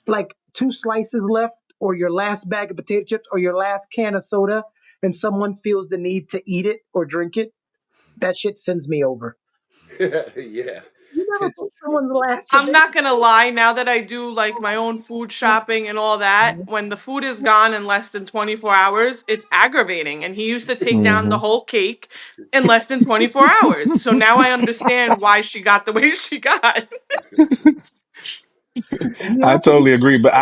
like two slices left, or your last bag of potato chips, or your last can of soda, and someone feels the need to eat it or drink it. That shit sends me over. Yeah. You never put someone's last of I'm it. not gonna lie, now that I do like my own food shopping and all that, when the food is gone in less than 24 hours, it's aggravating. And he used to take down the Hmm. whole cake in less than 24 hours. So now I understand why she got the way she got. You I have to be. totally agree, but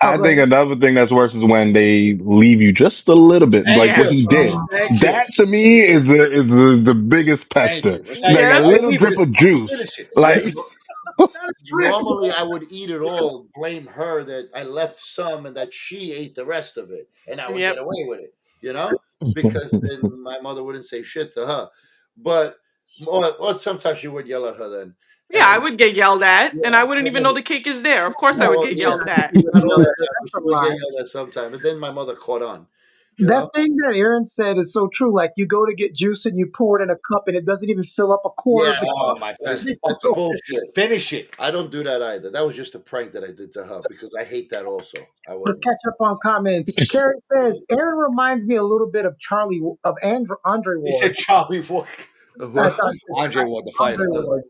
Oh, I go think ahead. another thing that's worse is when they leave you just a little bit, like Thank what Yeah. you. he did. Thank you. That to me is the biggest Thank pester. you. It's like, Like a Yep. why little leave it? drip Just of fucking juice. finish it. Like Not a trip. Normally, I would eat it all, blame her that I left some and that she ate the rest of it, and I would get Yep. away with it, because then my mother wouldn't say shit to her. But well, sometimes she would yell at her then, Yeah, and I then would get yelled at, and yeah, I wouldn't and even know then the cake is there. Of course, I would well, get yeah, yelled at. not all the time, but That's she a would get lie. yelled at sometime. But then my mother caught on, you That know. thing that Aaron said is so true. Like you go to get juice and you pour it in a cup and it doesn't even fill up a quarter Yeah, of the Oh cup. my God. that's Just that's fucking bullshit. just finish it. I don't do that either. That was just a prank that I did to her because I hate that also. I Let's wouldn't. catch up on comments. Carrie says Aaron reminds me a little bit of Andre He Ward. said Charlie Ward. I What? thought he Andre said Ward, the fighter. Andre Ward.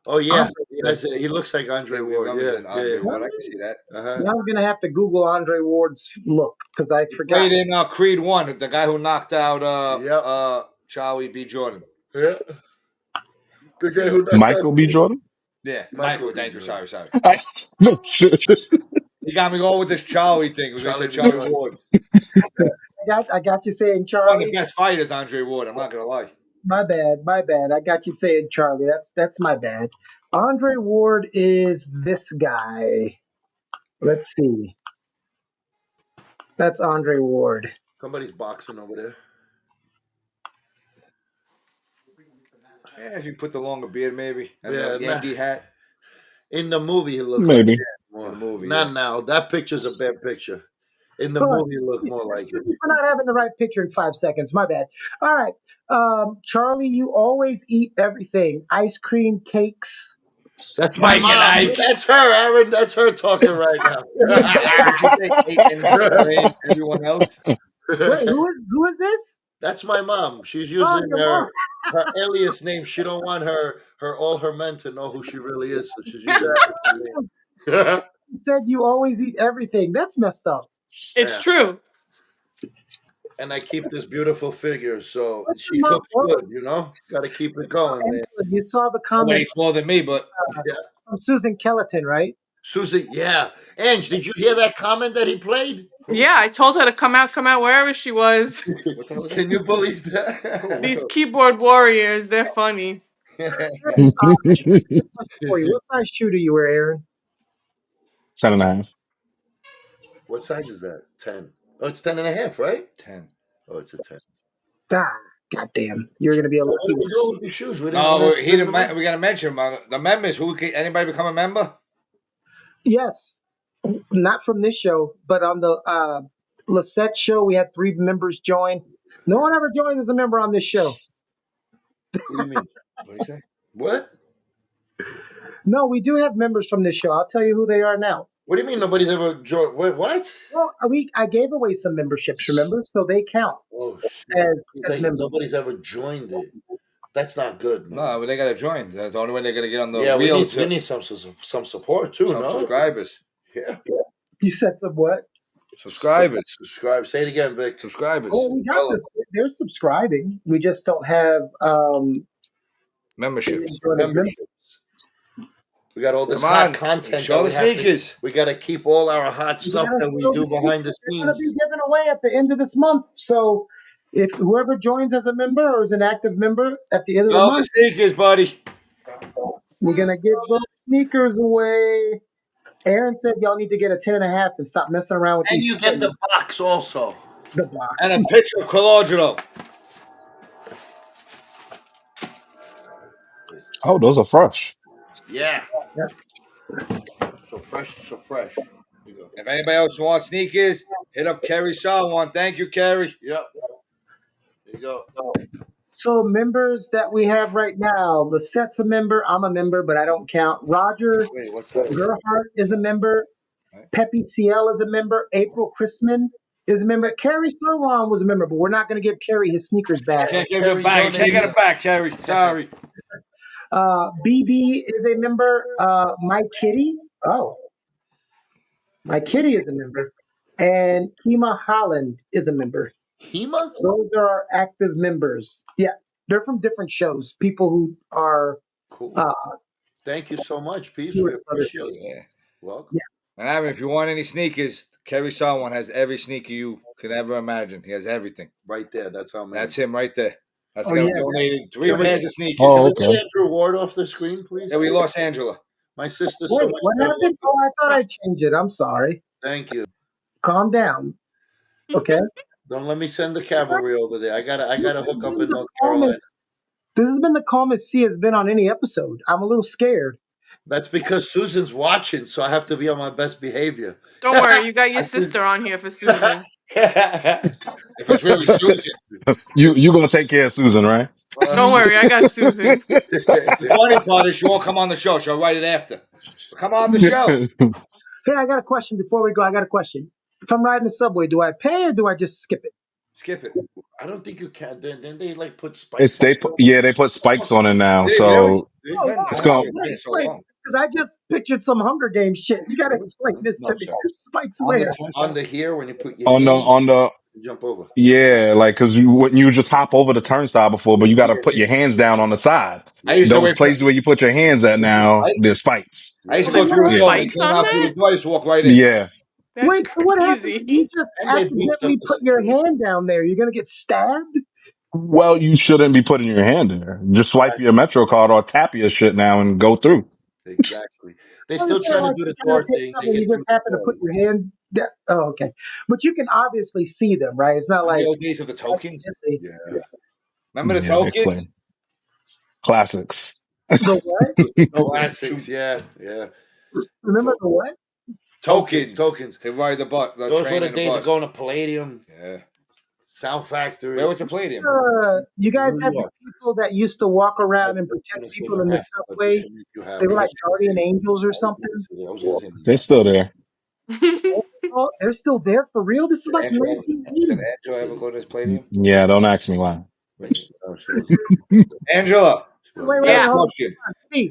Oh yeah, Andre Ward. he looks like Andre Yeah, we Ward. remember Yeah, saying yeah, Andre Ward. I can see that. uh-huh. Now I'm gonna have to Google Andre Ward's look because I He forgot. played in Creed 1, the guy who knocked out Yep. Charlie B. Jordan. Yeah. The guy who knocked out Michael B. Jordan. Yeah, Michael Michael. B. Thank you. Jordan. Sorry. No shit. He got me going with this Charlie thing. They Charlie said B. Charlie Jordan. Ward. I got you saying One of the Charlie. best fighters, Andre Ward. I'm not gonna lie. My bad. I got you saying Charlie. That's my bad. Andre Ward is this guy. Let's see. That's Andre Ward. Somebody's boxing over there. Yeah, if you put the longer beard, maybe, and Yeah, the Yankee hat in the movie he looked like Maybe. that in more. the movie. Not Yeah. now. That picture's a bad picture. In the Oh, movie, he looked more like excuse it. me for not having the right picture in 5 seconds. My bad. All right. Charlie, you always eat everything. Ice cream, cakes. That's my Mike and mom. Ike. That's her, Aaron. That's her talking right Mike now. and Ike. What you say? And everyone else. Wait, who is this? That's my mom. She's Oh, using your mom. her alias name. She don't want all her men to know who she really is, so she's using a different name. You said you always eat everything. That's messed up. It's Yeah. true. And I keep this beautiful figure, so What's she your mom? cooks good. Got to keep it going, man. Angela, you saw the Nobody comment eats more than me, but Yeah, from Susan Kellerton, right? Susie. Yeah, Ange, did you hear that comment that he played? Yeah, I told her to come out wherever she was. what the hell is that? Can you believe These that? keyboard warriors, they're funny. Question for you. What size shoe do you wear, Aaron? 10.5. What size is that? 10. Oh, it's 10 and a half, right? 10. Oh, it's a 10. Ah, Goddamn, you're gonna be a What lucky are we doing with the shoes? We didn't No, mention we them. got to mention the members. Anybody become a member? Yes, not from this show, but on the Lisette show, we had 3 members join. No one ever joined as a member on this show. What do you mean? What do you say? What? No, we do have members from this show. I'll tell you who they are now. What do you mean nobody's ever joined? What? Well, I gave away some memberships, remember? So they count Oh, shit. as members. Nobody's ever joined it. That's not good, man. No, but they got to join. That's the only way they're going to get on the Yeah, we wheels. need some support too, Some no? subscribers. Yeah. You said some what? Subscribers. Subscribe. Say it again, Vic. Subscribers. Oh, we got this. They're subscribing. We just don't have Membership. Memberships. We got all this Come hot on, content. show the sneakers. We got to keep all our hot stuff that we do behind the They're going to scenes. be given away at the end of this month. So if whoever joins as a member or is an active member at the end of the Show the month, sneakers, buddy. we're going to give those sneakers away. Aaron said y'all need to get a 10.5 and stop messing around with And these. you get the box also. The box. And a picture of Calogero. Oh, those are fresh. Yeah. Yeah. So fresh, so fresh. Here you go. If anybody else wants sneakers, hit up Kerry Shaw one. Thank you, Kerry. Yep. There you go. So members that we have right now, Lisette's a member. I'm a member, but I don't count. Roger Wait, what's that? Gerhart is a member. Peppy CL is a member. April Chrisman is a member. Carrie Serwan was a member, but we're not going to give Carrie his sneakers back. Can't give it back. Can't get it back, Kerry. Sorry. BB is a member. My Kitty. Oh. My Kitty is a member. And Kima Holland is a member. Hema? Those are our active members. Yeah. They're from different shows. People who are Cool. Thank you so much, Peace. you We with other appreciate shows. it. Yeah. Welcome. And Aaron, if you want any sneakers, Kerry Shaw one has every sneaker you could ever imagine. He has everything. Right there. That's how many. That's him right there. That's Oh, the guy yeah. who donated 3 Can we- pairs of sneakers. Oh, Can we okay. get Andrew Ward off the screen, please? Yeah, we lost Angela. My sister. Wait, what happened? Oh, I thought I changed it. I'm sorry. Thank you. Calm down. Okay. Don't let me send the cavalry over there. I gotta hook up in North Calmest- Carolina. This has been the calmest C has been on any episode. I'm a little scared. That's because Susan's watching, so I have to be on my best behavior. Don't worry, you got your sister on here for Susan. If it's really Susan. You gonna take care of Susan, right? Don't worry, I got Susan. The funny part is she won't come on the show. She'll write it after. Come on the show. Hey, I got a question before we go. I got a question. If I'm riding the subway, do I pay or do I just skip it? Skip it. I don't think you can. Then they like put It's spikes. they put they put spikes on it now, so it's going. It's so long. Because I just pictured some Hunger Games shit. You got to explain this to me. Spikes where? On the here when you put your on the hand, on the you jump over. yeah, like because you wouldn't you just hop over the turnstile before, but you got to put your hands down on the side. I used to Those wait. places where you put your hands at now, there's spikes. I used to go through the There's show. spikes Came on out through that? the door. I used to walk right in. Yeah, That's Wait, so what happens if you crazy. just And they boosted accidentally the put your security. hand down there? You're going to get stabbed? well, you shouldn't be putting your hand there. Just swipe your Metro card or tap your shit now and go through. Exactly. They're I still understand, trying like, to do the you're door trying to take thing. They something, get you just too happen to put your hand down. Oh, okay. But you can obviously see them, right? It's not like The old days of the tokens. Yeah. Remember the Yeah, they're tokens? clean. Classics. the what? Classics. Yeah. Yeah. Remember the what? Tokens. To ride the butt. The Those train were the and days of bus. going to Palladium, Yeah. Sound Factory. Where was the Palladium? You guys New had the York. people that used to walk around and protect people in the subway. They were like guardian angels or something. They're still there. Oh, they're still there for real? This is like Did 1980. Angela ever go to this Palladium? Yeah, don't ask me why. Angela. Wait, Yeah. hold on. Question.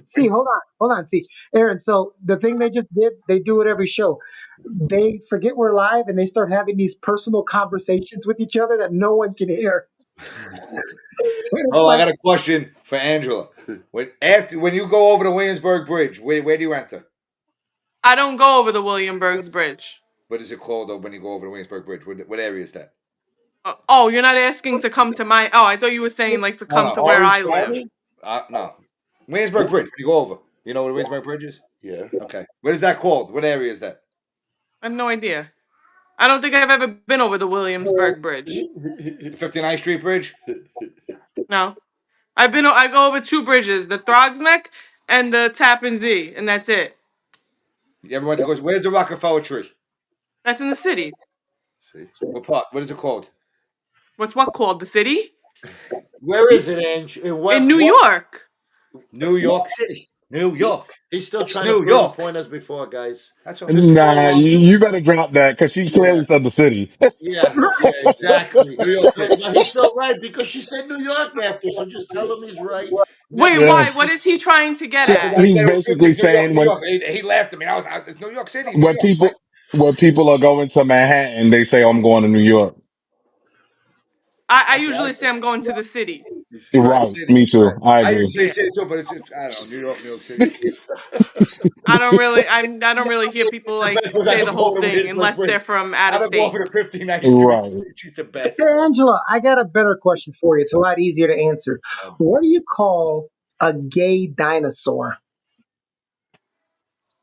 See, hold on. See, Aaron, so the thing they just did, they do it every show. They forget we're live and they start having these personal conversations with each other that no one can hear. Oh, I got a question for Angela. When you go over the Williamsburg Bridge, where do you enter? I don't go over the Williamsburg Bridge. What is it called though when you go over the Williamsburg Bridge? What area is that? Oh, you're not asking to come to my. Oh, I thought you were saying like to come No, to where I live. No. Williamsburg Bridge. When you go over, you know what the Williamsburg Bridge is? Yeah. Okay. What is that called? What area is that? I have no idea. I don't think I've ever been over the Williamsburg Bridge. 59th Street Bridge? No. I go over two bridges, the Throgsneck and the Tappan Zee, and that's it. You ever went to go? Where's the Rockefeller tree? That's in the city. See what part? What is it called? What's what called? The city? Where is it, Ange? In New York. New York City. New York. He's still trying New to prove York. a point as before, guys. That's what Just Nah, you better drop that because she clearly said the city. yeah, exactly. New York City. But he's still right because she said New York after, so just tell him he's right. Wait, Next, Yeah. why? What is he trying to get So at? I he's said it was basically New York, saying New York. He laughed at me. It's New York City. New when York. people are going to Manhattan, they say, "Oh, I'm going to New York." I Okay, usually say I'm going to the city. You're right. right. Me too. Right. I I agree. usually say it too, but it's I don't know, New York City. I don't really hear people The like best was say at the the whole border with thing his brick unless they're ring. from out of Out of state. walking to 59th Street. Right. She's the best. Hey, Angela, I got a better question for you. It's a lot easier to answer. What do you call a gay dinosaur?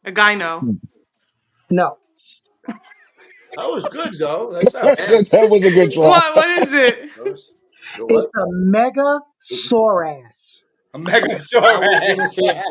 A gyno. No, That was good though. That's not bad. That was a good try. What is it? So what? it's a megasaurus. A I was gonna Megasaurus. say